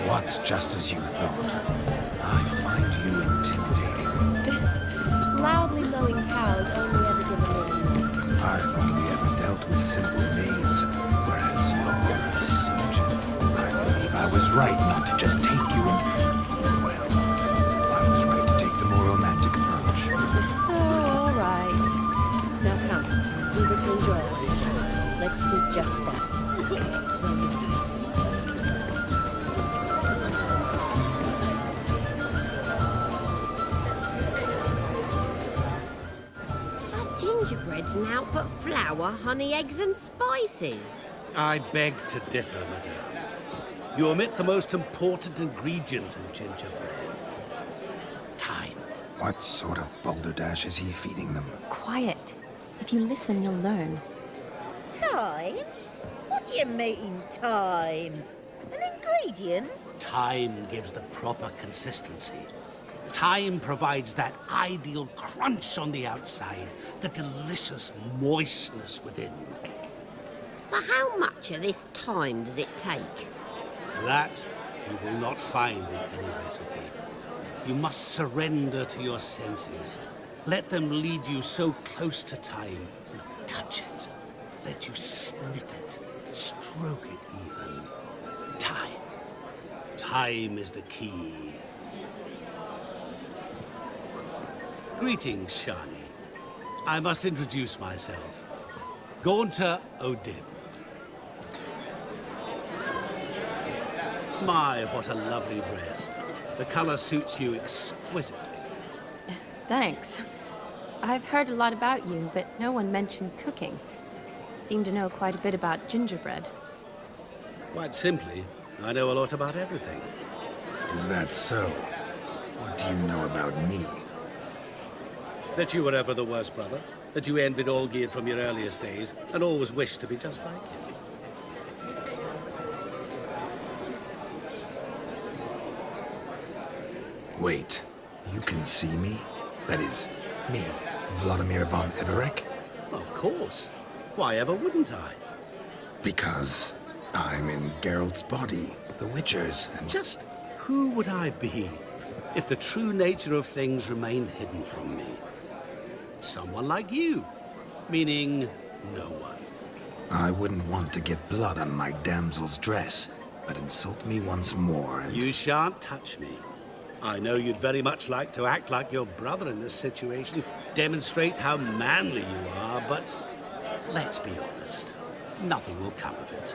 What's just as you thought? I find you intimidating. Loudly lowing cows only ever give a man. I've only ever dealt with simple maids, whereas you're a surgeon. I believe I was right not to just take you and... Well, I was right to take the more romantic approach. Oh, all right. Now come, we return joyous. Let's do just that. Gingerbread's naught but flour, honey, eggs and spices. I beg to differ, madame. You omit the most important ingredient in gingerbread. Time. What sort of balderdash is he feeding them? Quiet. If you listen, you'll learn. Time? What do you mean, time? An ingredient? Time gives the proper consistency. Time provides that ideal crunch on the outside, the delicious moistness within. So how much of this time does it take? That you will not find in any recipe. You must surrender to your senses. Let them lead you so close to time, you touch it. Let you sniff it, stroke it even. Time. Time is the key. Greetings, Shani. I must introduce myself. Gaunter Odin. My, what a lovely dress. The color suits you exquisitely. Thanks. I've heard a lot about you, but no one mentioned cooking. Seem to know quite a bit about gingerbread. Quite simply, I know a lot about everything. Is that so? What do you know about me? That you were ever the worst brother, that you envied Olgierd from your earliest days, and always wished to be just like him. Wait, you can see me? That is, me, Vladimir von Everek? Of course. Why ever wouldn't I? Because I'm in Geralt's body, the Witcher's, and... Just who would I be if the true nature of things remained hidden from me? Someone like you, meaning no one. I wouldn't want to get blood on my damsel's dress, but insult me once more and... You shan't touch me. I know you'd very much like to act like your brother in this situation, demonstrate how manly you are, but let's be honest, nothing will come of it.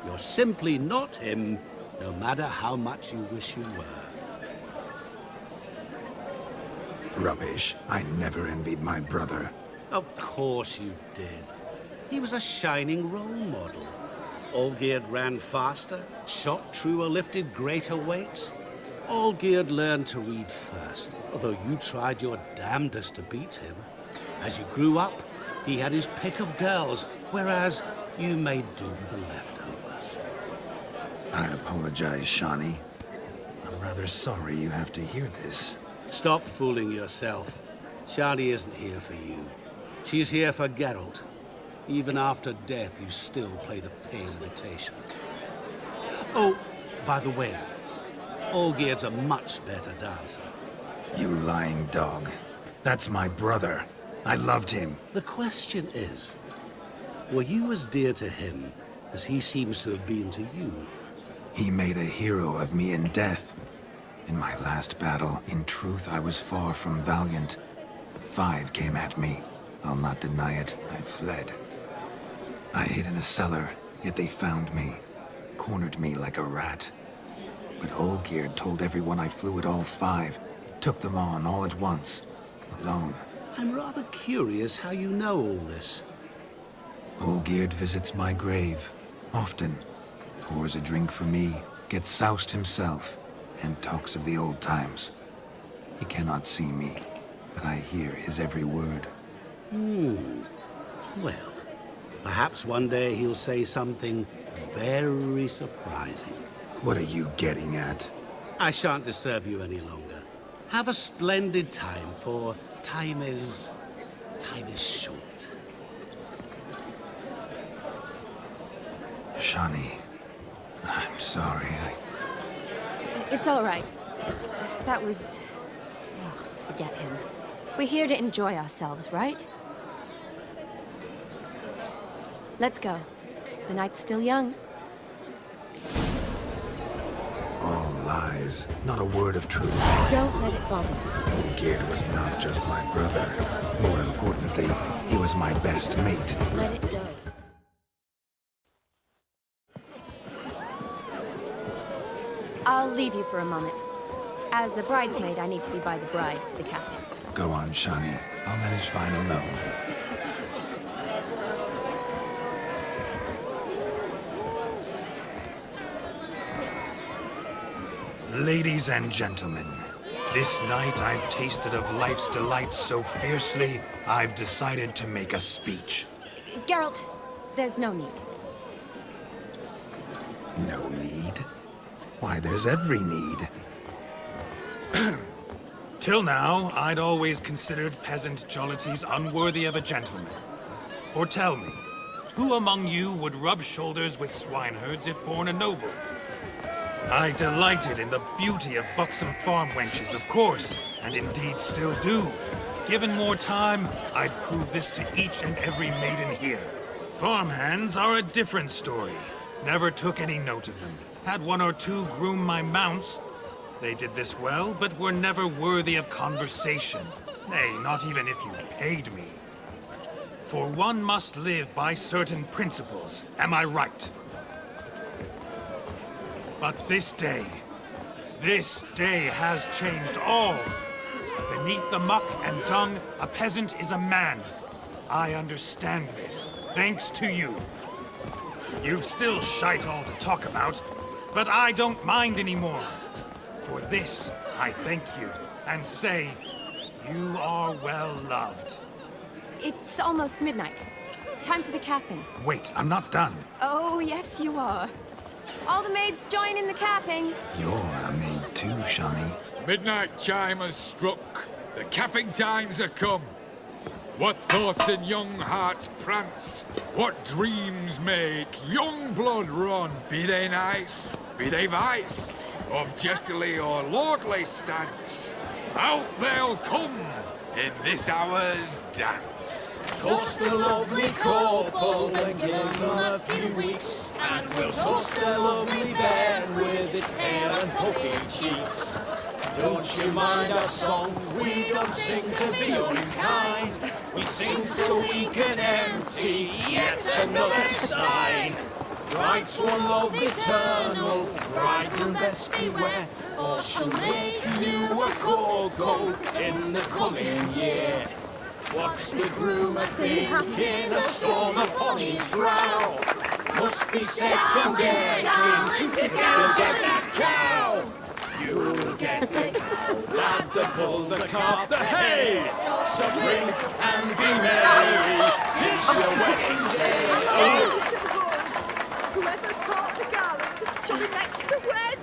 You're simply not him, no matter how much you wish you were. Rubbish. I never envied my brother. Of course you did. He was a shining role model. Olgierd ran faster, shot truer, lifted greater weights. Olgierd learned to read first, although you tried your damnedest to beat him. As you grew up, he had his pick of girls, whereas you made do with the leftovers. I apologize, Shani. I'm rather sorry you have to hear this. Stop fooling yourself. Shani isn't here for you. She's here for Geralt. Even after death, you still play the pale imitation. Oh, by the way, Olgierd's a much better dancer. You lying dog. That's my brother. I loved him. The question is, were you as dear to him as he seems to have been to you? He made a hero of me in death. In my last battle, in truth, I was far from valiant. 5 came at me. I'll not deny it, I fled. I hid in a cellar, yet they found me. Cornered me like a rat. But Olgierd told everyone I flew at all 5. Took them on all at once. Alone. I'm rather curious how you know all this. Olgierd visits my grave. Often. Pours a drink for me. Gets soused himself. And talks of the old times. He cannot see me, but I hear his every word. Well, perhaps one day he'll say something very surprising. What are you getting at? I shan't disturb you any longer. Have a splendid time, for time is Time is short. Shani, I'm sorry. It's all right. That was... Oh, forget him. We're here to enjoy ourselves, right? Let's go. The night's still young. All lies, not a word of truth. Don't let it bother you. Olgierd was not just my brother. More importantly, he was my best mate. Let it go. I'll leave you for a moment. As a bridesmaid, I need to be by the bride for the capping. Go on, Shani. I'll manage fine alone. Ladies and gentlemen, this night I've tasted of life's delights so fiercely, I've decided to make a speech. Geralt, there's no need. No need? Why, there's every need. Till now, I'd always considered peasant jollities unworthy of a gentleman. For tell me, who among you would rub shoulders with swineherds if born a noble? I delighted in the beauty of buxom farm wenches, of course, and indeed still do. Given more time, I'd prove this to each and every maiden here. Farmhands are a different story. Never took any note of them. Had one or two groom my mounts. They did this well, but were never worthy of conversation. Nay, not even if you paid me. For one must live by certain principles, am I right? But this day has changed all. Beneath the muck and dung, a peasant is a man. I understand this, thanks to you. You've still shite all to talk about, but I don't mind anymore. For this, I thank you, and say, you are well loved. It's almost midnight. Time for the capping. Wait, I'm not done. Oh, yes, you are. All the maids join in the capping. You're a maid too, Shani. Midnight chime has struck. The capping times are come. What thoughts in young hearts prance? What dreams make young blood run? Be they nice, be they vice, of jestily or lordly stance, out they'll come in this hour's dance. Toast the lovely couple and give them a few weeks, and we'll toast the lovely bed with its pale and puffy cheeks. Don't you mind our song? We don't sing to be unkind. We sing so we can empty yet another stein. Bride's one love eternal, bridegroom best beware, or she'll make you a cold in the coming year. What's the groom a thinking? A storm upon his brow. Must be second guessing if he'll get that cow. You'll get the cow, lad, the bull, the calf, the hay. So drink and be merry, 'tis your wedding day. Whoever caught the garland shall be next to wed.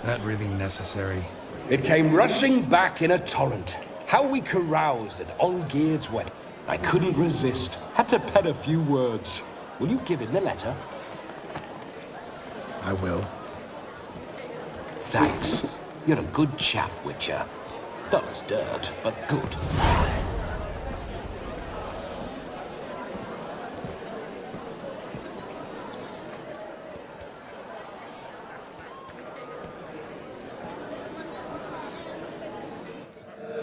That really necessary? It came rushing back in a torrent. How we caroused at Olgierd's wedding. I couldn't resist. Had to pen a few words. Will you give him the letter? I will. Thanks. You're a good chap, Witcher. Dull as dirt, but good.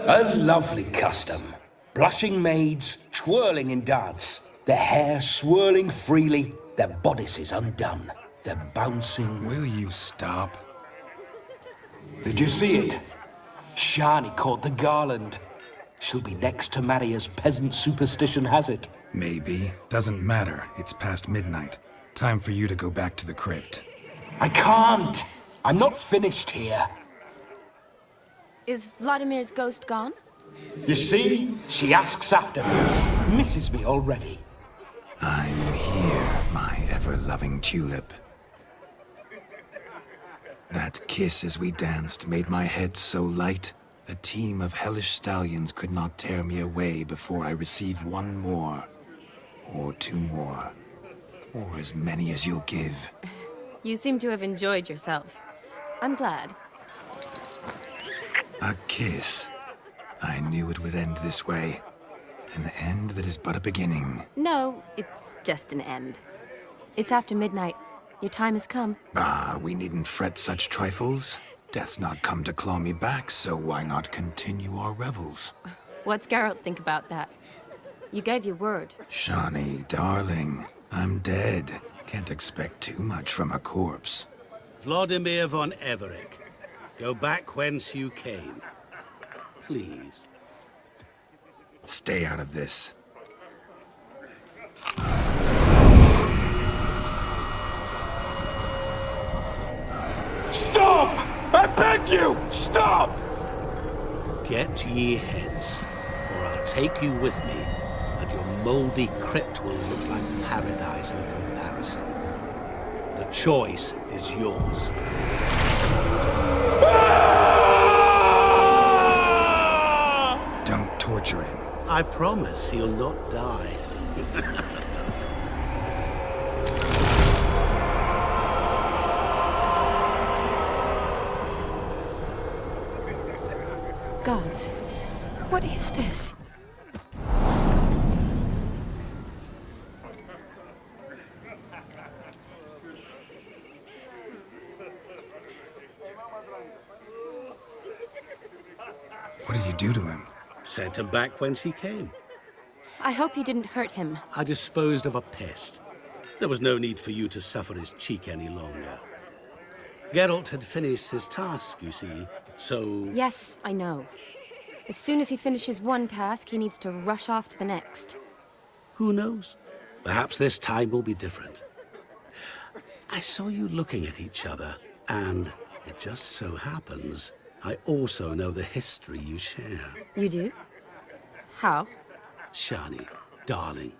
A lovely custom. Blushing maids, twirling in dance, their hair swirling freely, their bodices undone. They're bouncing. Will you stop? Did you see it? Shani caught the garland. She'll be next to marry as peasant superstition has it. Maybe. Doesn't matter. It's past midnight. Time for you to go back to the crypt. I can't! I'm not finished here. Is Vladimir's ghost gone? You see? She asks after me. Misses me already. I'm here, my ever-loving tulip. That kiss as we danced made my head so light, a team of hellish stallions could not tear me away before I receive one more. Or two more. Or as many as you'll give. You seem to have enjoyed yourself. I'm glad. A kiss. I knew it would end this way. An end that is but a beginning. No, it's just an end. It's after midnight. Your time has come. Ah, we needn't fret such trifles. Death's not come to claw me back, so why not continue our revels? What's Geralt think about that? You gave your word. Shani, darling, I'm dead. Can't expect too much from a corpse. Vladimir von Everec, go back whence you came. Please. Stay out of this. Stop! I beg you! Stop! Get ye hence, or I'll take you with me, and your mouldy crypt will look like paradise in comparison. The choice is yours. Don't torture him. I promise he'll not die. Gods, what is this? What did you do to him? Sent him back whence he came. I hope you didn't hurt him. I disposed of a pest. There was no need for you to suffer his cheek any longer. Geralt had finished his task, you see, so... Yes, I know. As soon as he finishes one task, he needs to rush off to the next. Who knows? Perhaps this time will be different. I saw you looking at each other, and it just so happens I also know the history you share. You do? How? Shani, darling,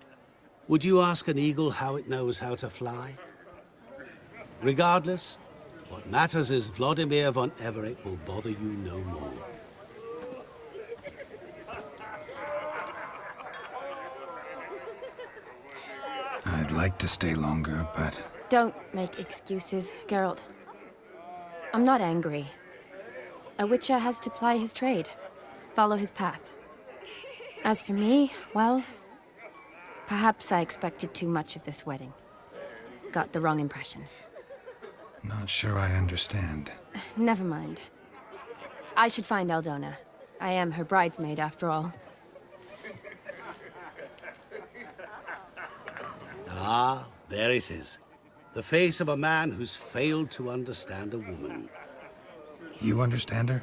would you ask an eagle how it knows how to fly? Regardless, what matters is Vladimir von Everec will bother you no more. I'd like to stay longer, but... Don't make excuses, Geralt. I'm not angry. A witcher has to ply his trade, follow his path. As for me, well, perhaps I expected too much of this wedding. Got the wrong impression. Not sure I understand. Never mind. I should find Aldona. I am her bridesmaid, after all. Ah, there it is. The face of a man who's failed to understand a woman. You understand her?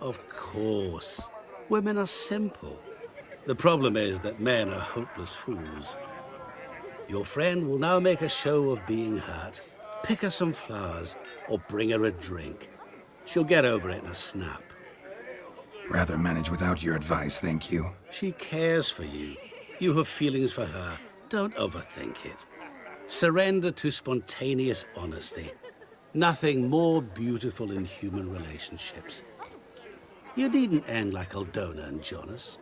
Of course. Women are simple. The problem is that men are hopeless fools. Your friend will now make a show of being hurt, pick her some flowers, or bring her a drink. She'll get over it in a snap. Rather manage without your advice, thank you. She cares for you. You have feelings for her. Don't overthink it. Surrender to spontaneous honesty. Nothing more beautiful in human relationships. You needn't end like Aldona and Jonas.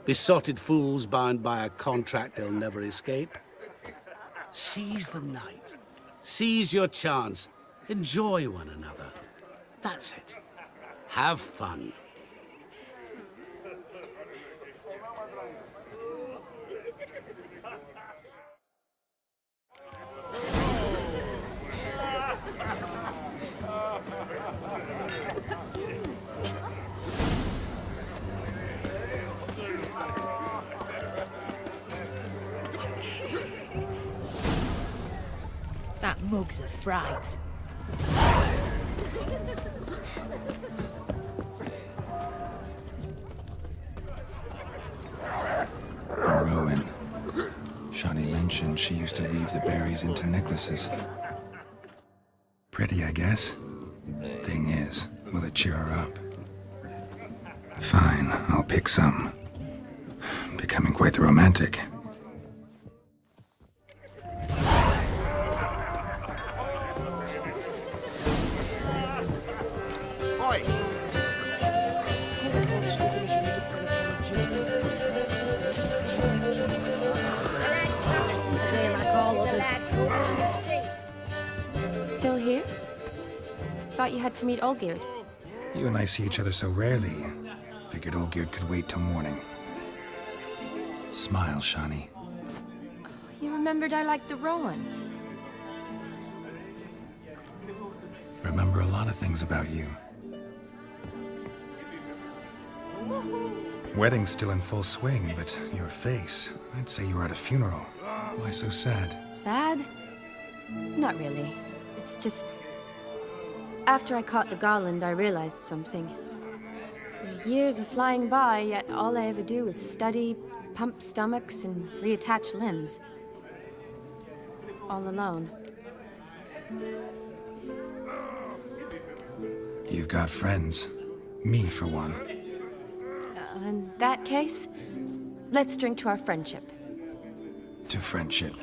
Besotted fools bound by a contract they'll never escape. Seize the night. Seize your chance. Enjoy one another. That's it. Have fun. That mug's a fright. A ruin. Shani mentioned she used to weave the berries into necklaces. Pretty, I guess. Thing is, will it cheer her up? Fine, I'll pick some. Becoming quite the romantic. Oi! Still here? Thought you had to meet Olgierd. You and I see each other so rarely. Figured Olgierd could wait till morning. Smile, Shani. You remembered I liked the Rowan. Remember a lot of things about you. Wedding's still in full swing, but your face, I'd say you were at a funeral. Why so sad? Sad? Not really. It's just... After I caught the garland, I realized something. The years are flying by, yet all I ever do is study, pump stomachs, and reattach limbs. All alone. You've got friends. Me, for one. In that case, let's drink to our friendship. To friendship.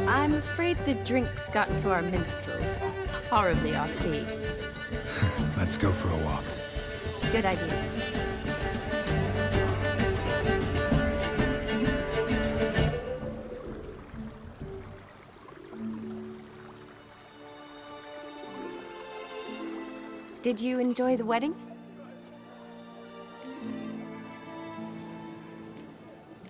I'm afraid the drinks got into our minstrels. Horribly off-key. Let's go for a walk. Good idea. Did you enjoy the wedding?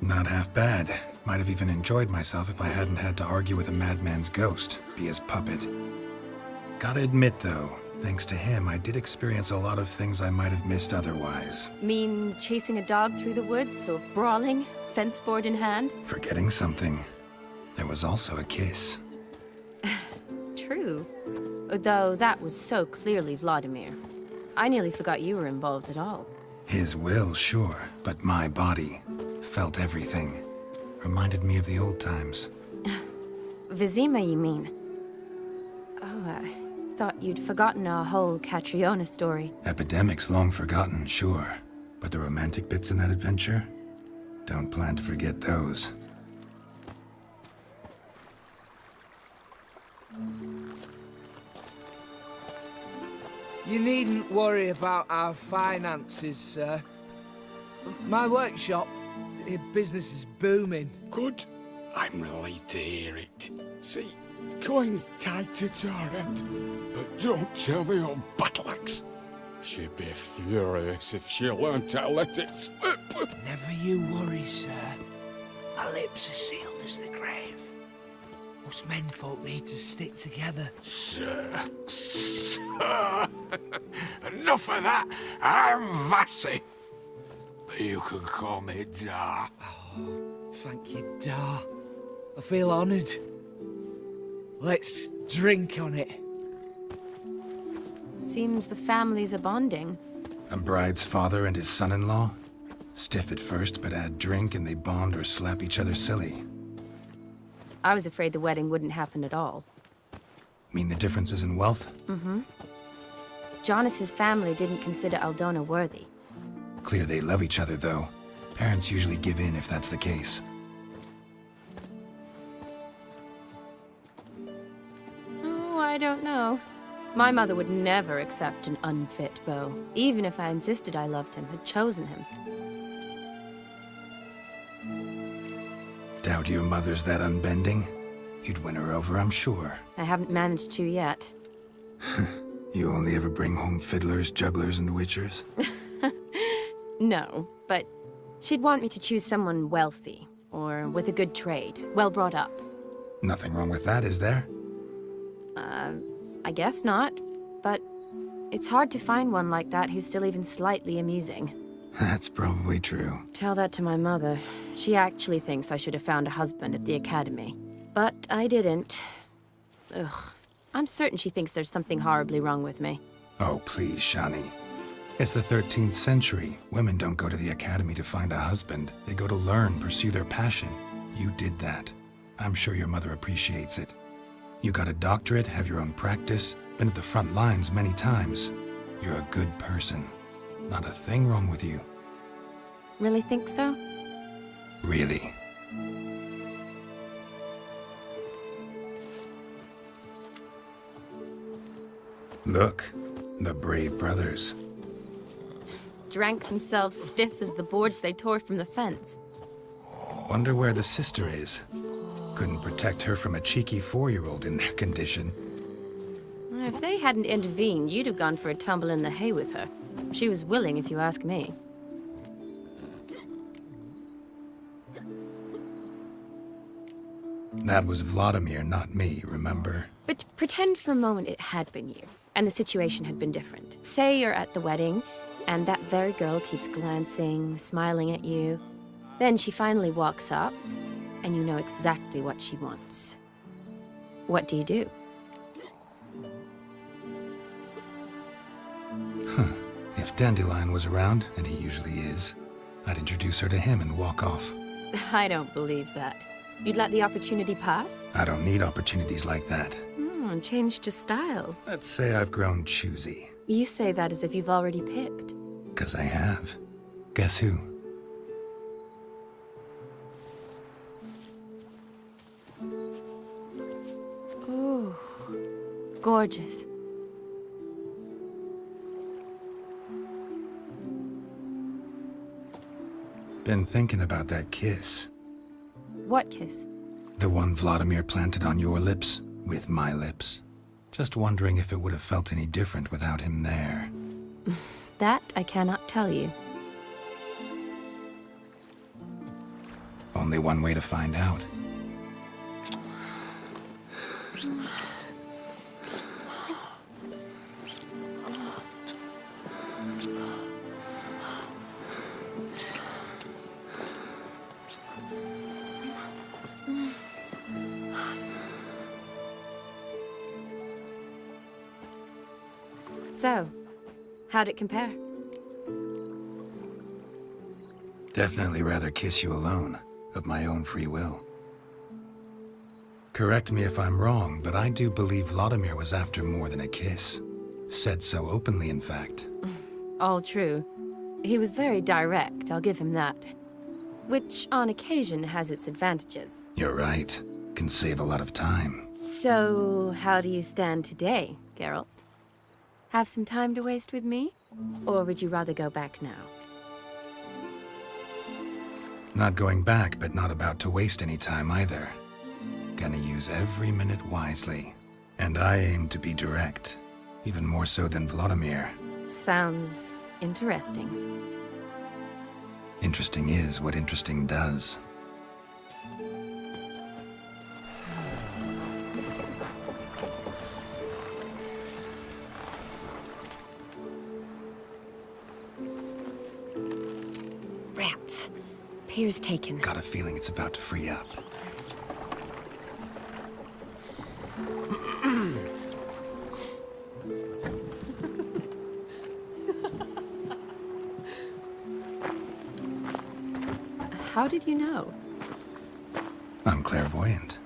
Not half bad. Might have even enjoyed myself if I hadn't had to argue with a madman's ghost, be his puppet. Gotta admit, though, thanks to him, I did experience a lot of things I might have missed otherwise. Mean chasing a dog through the woods, or brawling, fence board in hand? Forgetting something. There was also a kiss. True. Though that was so clearly Vladimir. I nearly forgot you were involved at all. His will, sure, but my body felt everything. Reminded me of the old times. Vizima, you mean? Oh, I thought you'd forgotten our whole Catriona story. Epidemics long forgotten, sure. But the romantic bits in that adventure? Don't plan to forget those. You needn't worry about our finances, sir. My workshop, business is booming. Good. I'm relieved to hear it. See, coin's tight to Torrent, but don't tell the old battle axe. She'd be furious if she learned to let it slip. Never you worry, sir. My lips are sealed as the grave. Us menfolk need to stick together. Sir. Enough of that. I'm Vassy. But you can call me Dar. Oh, thank you, Dar. I feel honoured. Let's drink on it. Seems the families are bonding. A bride's father and his son-in-law? Stiff at first, but add drink and they bond or slap each other silly. I was afraid the wedding wouldn't happen at all. Mean the differences in wealth? Mm-hmm. Jonas's family didn't consider Aldona worthy. Clear they love each other, though. Parents usually give in if that's the case. Oh, I don't know. My mother would never accept an unfit beau, even if I insisted I loved him, had chosen him. Doubt your mother's that unbending? You'd win her over, I'm sure. I haven't managed to yet. You only ever bring home fiddlers, jugglers, and witchers? No, but she'd want me to choose someone wealthy, or with a good trade, well brought up. Nothing wrong with that, is there? I guess not, but it's hard to find one like that who's still even slightly amusing. That's probably true. Tell that to my mother. She actually thinks I should have found a husband at the academy. But I didn't. Ugh. I'm certain she thinks there's something horribly wrong with me. Oh, please, Shani. It's the 13th century. Women don't go to the academy to find a husband. They go to learn, pursue their passion. You did that. I'm sure your mother appreciates it. You got a doctorate, have your own practice, been at the front lines many times. You're a good person. Not a thing wrong with you. Really think so? Really. Look, the brave brothers. Drank themselves stiff as the boards they tore from the fence. Wonder where the sister is. Couldn't protect her from a cheeky 4-year-old in their condition. If they hadn't intervened, you'd have gone for a tumble in the hay with her. She was willing, if you ask me. That was Vladimir, not me, remember? But pretend for a moment it had been you, and the situation had been different. Say you're at the wedding, and that very girl keeps glancing, smiling at you. Then she finally walks up, and you know exactly what she wants. What do you do? Huh. If Dandelion was around, and he usually is, I'd introduce her to him and walk off. I don't believe that. You'd let the opportunity pass? I don't need opportunities like that. Changed your style. Let's say I've grown choosy. You say that as if you've already picked. 'Cause I have. Guess who? Ooh, gorgeous. Been thinking about that kiss. What kiss? The one Vladimir planted on your lips, with my lips. Just wondering if it would have felt any different without him there. That I cannot tell you. Only one way to find out. So, how'd it compare? Definitely rather kiss you alone, of my own free will. Correct me if I'm wrong, but I do believe Vladimir was after more than a kiss. Said so openly, in fact. All true. He was very direct, I'll give him that. Which, on occasion, has its advantages. You're right. Can save a lot of time. So, how do you stand today, Geralt? Have some time to waste with me? Or would you rather go back now? Not going back, but not about to waste any time either. Gonna use every minute wisely. And I aim to be direct. Even more so than Vladimir. Sounds interesting. Interesting is what interesting does. Rats. Pier's taken. Got a feeling it's about to free up. How did you know? I'm clairvoyant.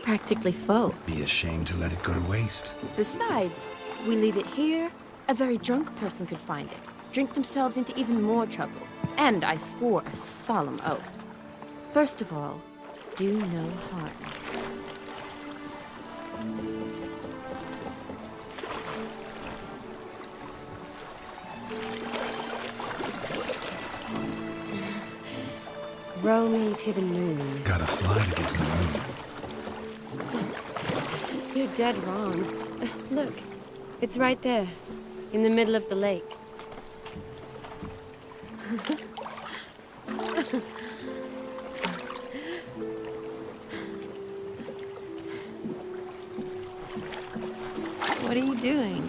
Practically full. Be ashamed to let it go to waste. Besides, we leave it here, a very drunk person could find it, drink themselves into even more trouble. And I swore a solemn oath. First of all, do no harm. Row me to the moon. Gotta fly to get to the moon. You're dead wrong. Look, it's right there, in the middle of the lake. What are you doing?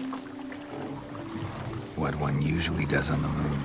What one usually does on the moon.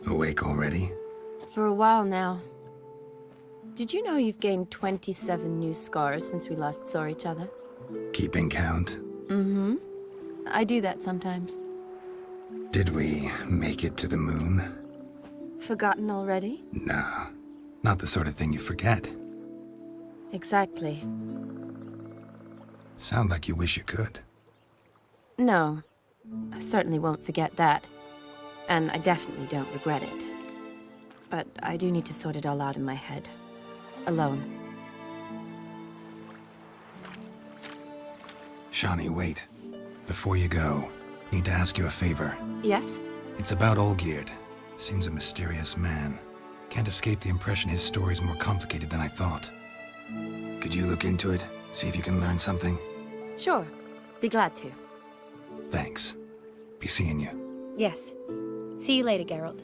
Awake already? For a while now. Did you know you've gained 27 new scars since we last saw each other? Keeping count? Mm-hmm. I do that sometimes. Did we make it to the moon? Forgotten already? Nah, not the sort of thing you forget. Exactly. Sound like you wish you could. No, I certainly won't forget that. And I definitely don't regret it. But I do need to sort it all out in my head. Alone. Shani, wait. Before you go, need to ask you a favor. Yes? It's about Olgierd. Seems a mysterious man. Can't escape the impression his story's more complicated than I thought. Could you look into it? See if you can learn something? Sure. Be glad to. Thanks. Be seeing you. Yes. See you later, Geralt.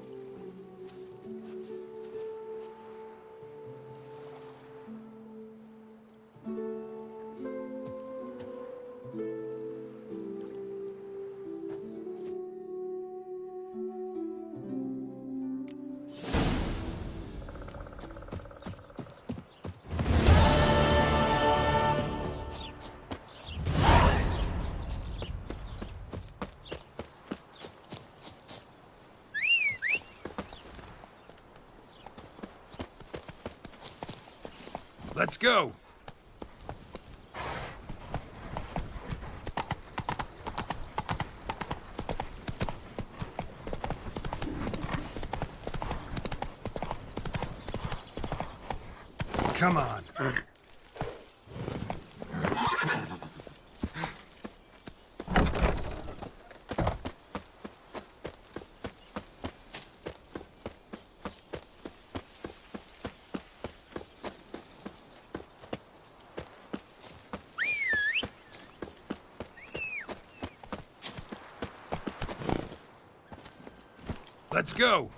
Let's go! Come on. Let's go!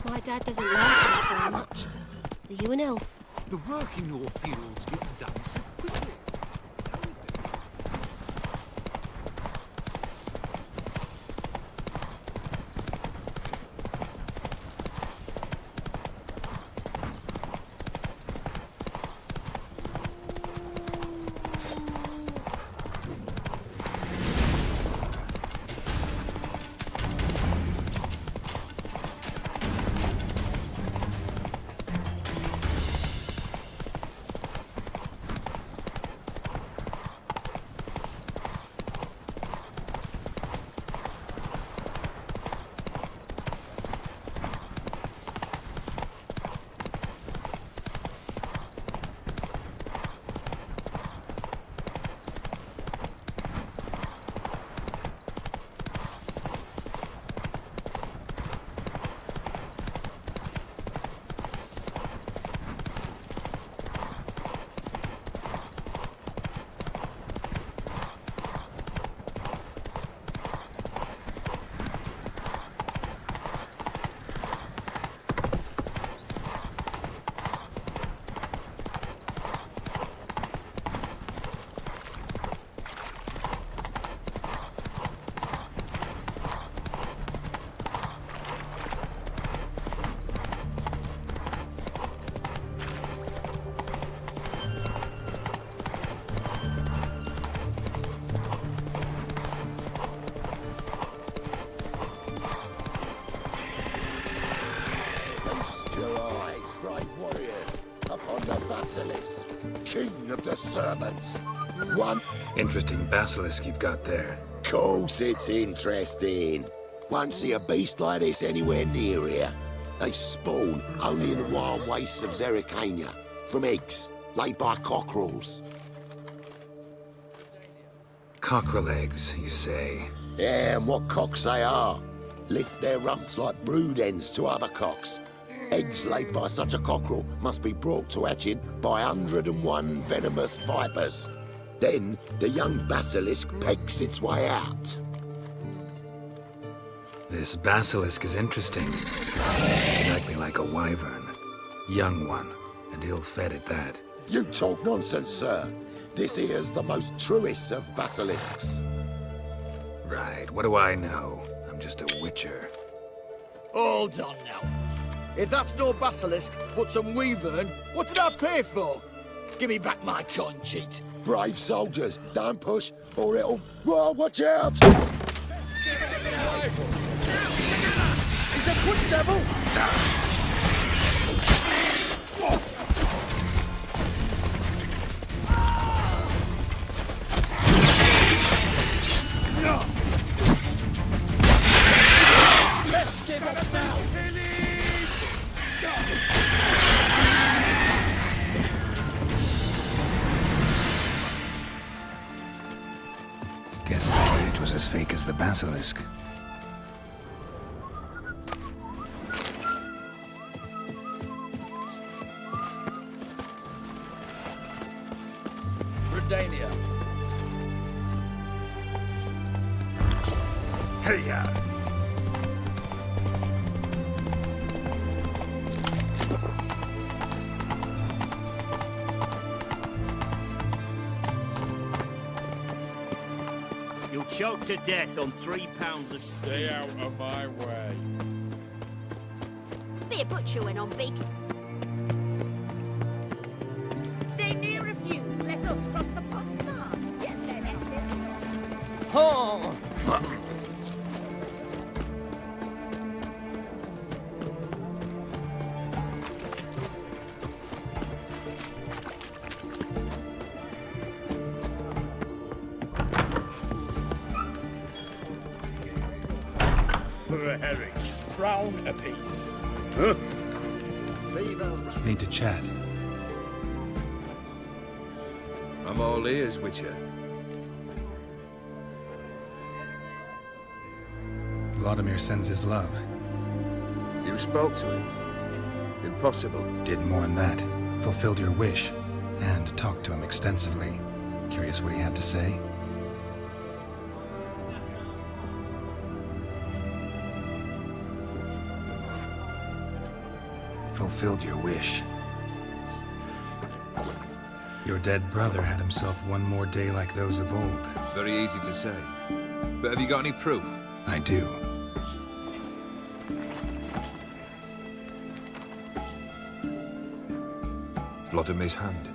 My dad doesn't like us very much. Are you an elf? The work in your fields gets done so quickly. servants. One... Interesting basilisk you've got there. Course it's interesting. Won't see a beast like this anywhere near here. They spawn only in the wild wastes of Zerrikania, from eggs laid by cockerels. Cockerel eggs, you say? Yeah, and what cocks they are. Lift their rumps like brood hens to other cocks. Eggs laid by such a cockerel must be brought to hatching by 101 venomous vipers. Then the young basilisk pegs its way out. This basilisk is interesting. It's exactly like a wyvern. Young one, and ill-fed at that. You talk nonsense, sir. This here's the most truest of basilisks. Right, what do I know? I'm just a witcher. Hold on now. If that's no basilisk, but some wyvern, what did I pay for? Give me back my coin, cheat. Brave soldiers, don't push, or it'll... Whoa, watch out! He's a good devil! Let's give up now! Guess the cage was as fake as the basilisk. Redania. Hey-ya! You'll choke to death on 3 pounds of stew. Stay out of my way. Be a butcher when on big. They may refuse. Let us cross the pond. Yes, then, yes, Oh! Fuck. For a herring. Crown apiece. Need to chat. I'm all ears, Witcher. Vladimir sends his love. You spoke to him? Impossible. Did more than that. Fulfilled your wish. And talked to him extensively. Curious what he had to say? Fulfilled your wish. Your dead brother had himself one more day like those of old. Very easy to say. But have you got any proof? I do. Vladimir's hand.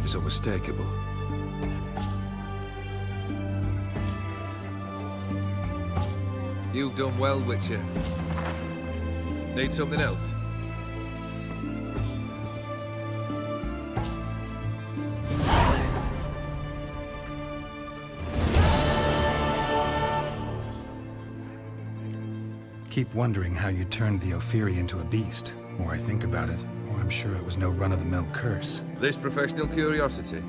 It's unmistakable. You've done well, Witcher. Need something else? Keep wondering how you turned the Ophiri into a beast. More I think about it, more I'm sure it was no run-of-the-mill curse. This professional curiosity?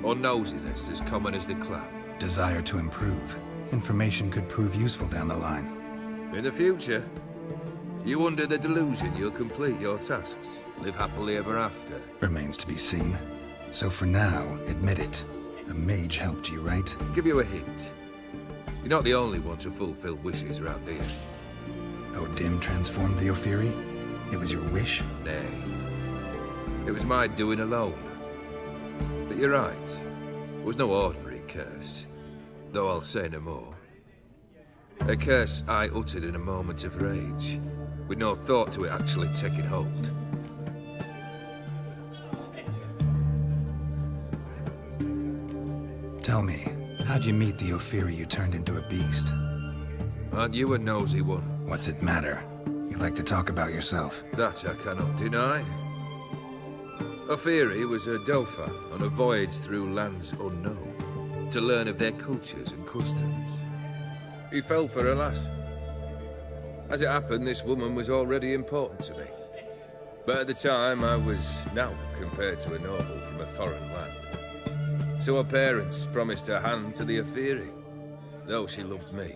Or nosiness as common as the clap? Desire to improve. Information could prove useful down the line. In the future, you under the delusion you'll complete your tasks, live happily ever after. Remains to be seen. So for now, admit it. A mage helped you, right? Give you a hint. You're not the only one to fulfill wishes around here. Odim transformed the Ophiri? It was your wish? Nay. It was my doing alone. But you're right. It was no ordinary curse. Though I'll say no more. A curse I uttered in a moment of rage, with no thought to it actually taking hold. Tell me, how'd you meet the Ophiri you turned into a beast? Aren't you a nosy one? What's it matter? You like to talk about yourself. That I cannot deny. Ophiri was a Dauphin on a voyage through lands unknown, to learn of their cultures and customs. He fell for her lass. As it happened, this woman was already important to me. But at the time, I was naught compared to a noble from a foreign land. So her parents promised her hand to the Ophiri, though she loved me.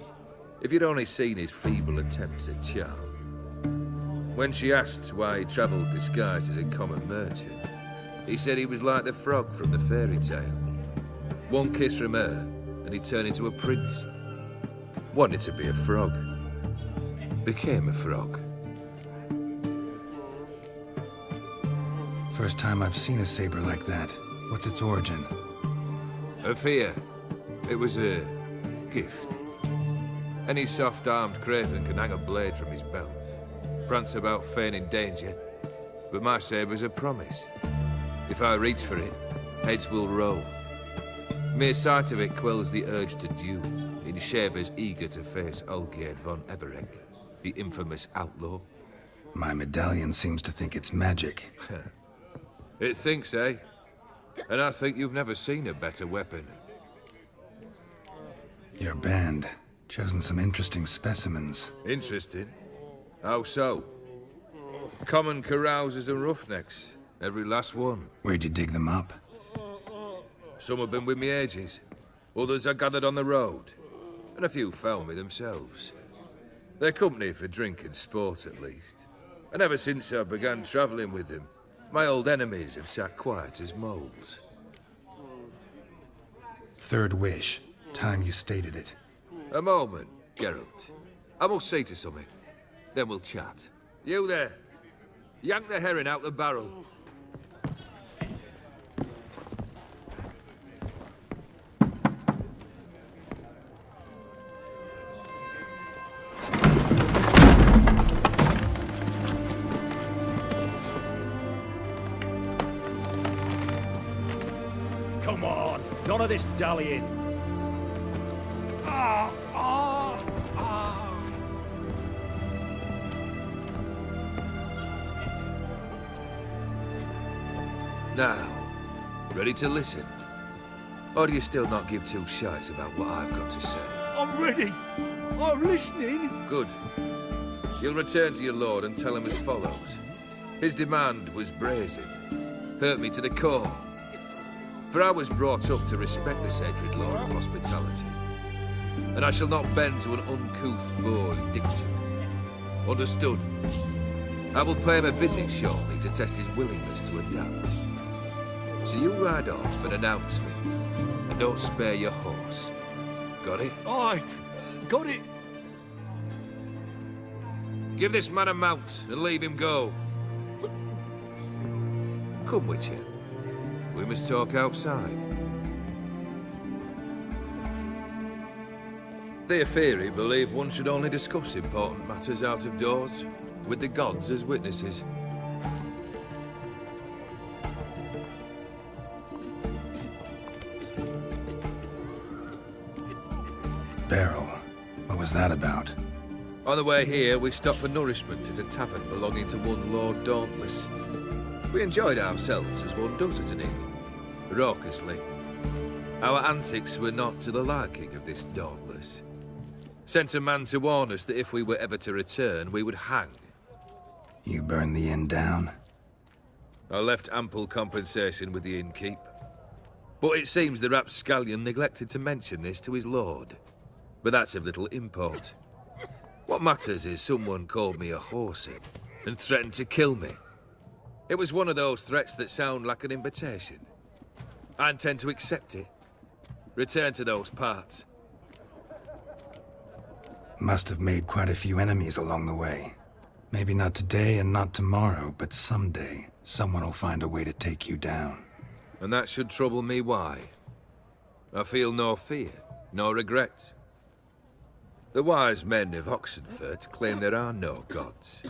If you'd only seen his feeble attempts at charm. When she asked why he travelled disguised as a common merchant, he said he was like the frog from the fairy tale. One kiss from her, and he turned into a prince. Wanted to be a frog. Became a frog. First time I've seen a saber like that. What's its origin? A fear. It was a gift. Any soft-armed craven can hang a blade from his belt, prance about feigning danger, but my saber's a promise. If I reach for it, heads will roll. Mere sight of it quells the urge to duel, in shavers eager to face Olgierd von Everegg, the infamous outlaw. My medallion seems to think it's magic. It thinks, eh? And I think you've never seen a better weapon. Your band. Chosen some interesting specimens. Interesting? How so? Common carousers and roughnecks. Every last one. Where'd you dig them up? Some have been with me ages. Others I gathered on the road. And a few found me themselves. They're company for drink and sport, at least. And ever since I began travelling with them, my old enemies have sat quiet as moles. Third wish. Time you stated it. A moment, Geralt. I must see to something. Then we'll chat. You there. Yank the herring out the barrel. Come on, none of this dallying. Now, ready to listen? Or do you still not give two shites about what I've got to say? I'm ready. I'm listening. Good. You'll return to your lord and tell him as follows. His demand was brazen. Hurt me to the core. For I was brought up to respect the sacred law of hospitality. And I shall not bend to an uncouth boor's dictum. Understood? I will pay him a visit shortly to test his willingness to adapt. So you ride off and announce me. And don't spare your horse. Got it? Aye, got it. Give this man a mount and leave him go. Come, Witcher. We must talk outside. The Ophiri believe one should only discuss important matters out of doors, with the gods as witnesses. Barrel. What was that about? On the way here, we stopped for nourishment at a tavern belonging to one Lord Dauntless. We enjoyed ourselves as one does at an inn, raucously. Our antics were not to the liking of this Dauntless. Sent a man to warn us that if we were ever to return, we would hang. You burned the inn down? I left ample compensation with the innkeep. But it seems the rapscallion neglected to mention this to his lord. But that's of little import. What matters is someone called me a whoreson and threatened to kill me. It was one of those threats that sound like an invitation. I intend to accept it. Return to those parts. Must have made quite a few enemies along the way. Maybe not today and not tomorrow, but someday, someone will find a way to take you down. And that should trouble me why? I feel no fear, no regret. The wise men of Oxenfurt claim there are no gods.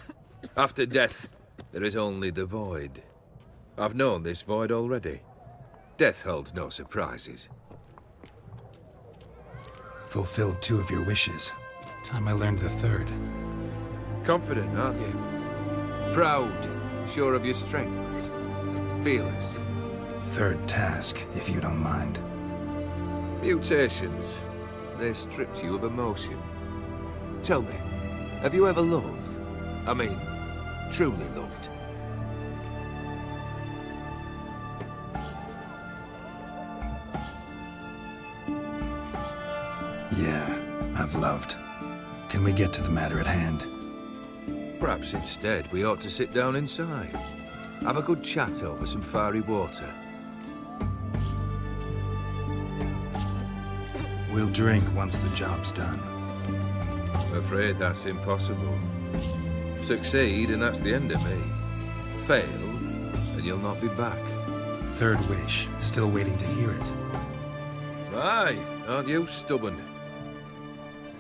After death, there is only the void. I've known this void already. Death holds no surprises. Fulfilled 2 of your wishes. Time I learned the 3rd. Confident, aren't you? Proud, sure of your strengths. Fearless. Third task, if you don't mind. Mutations. They stripped you of emotion. Tell me, have you ever loved? I mean, truly loved? Yeah, I've loved. Can we get to the matter at hand? Perhaps instead we ought to sit down inside. Have a good chat over some fiery water. We'll drink once the job's done. I'm afraid that's impossible. Succeed and that's the end of me. Fail and you'll not be back. Third wish. Still waiting to hear it. Aye, aren't you stubborn?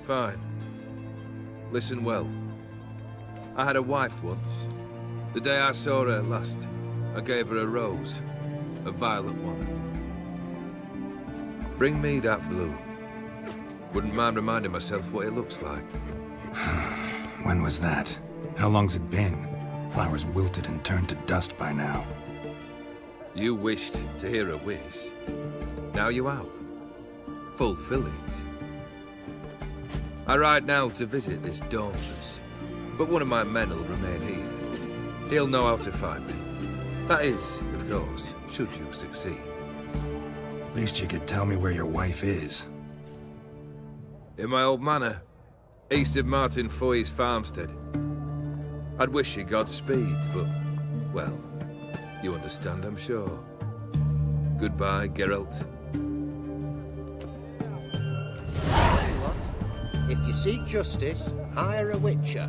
Fine. Listen well. I had a wife once. The day I saw her last, I gave her a rose. A violet one. Bring me that bloom. Wouldn't mind reminding myself what it looks like. When was that? How long's it been? Flowers wilted and turned to dust by now. You wished to hear a wish. Now you have. Fulfill it. I ride now to visit this Dauntless, but one of my men will remain here. He'll know how to find me. That is, of course, should you succeed. At least you could tell me where your wife is. In my old manor, east of Martin Foy's farmstead. I'd wish you Godspeed, but, well, you understand, I'm sure. Goodbye, Geralt. If you seek justice, hire a witcher.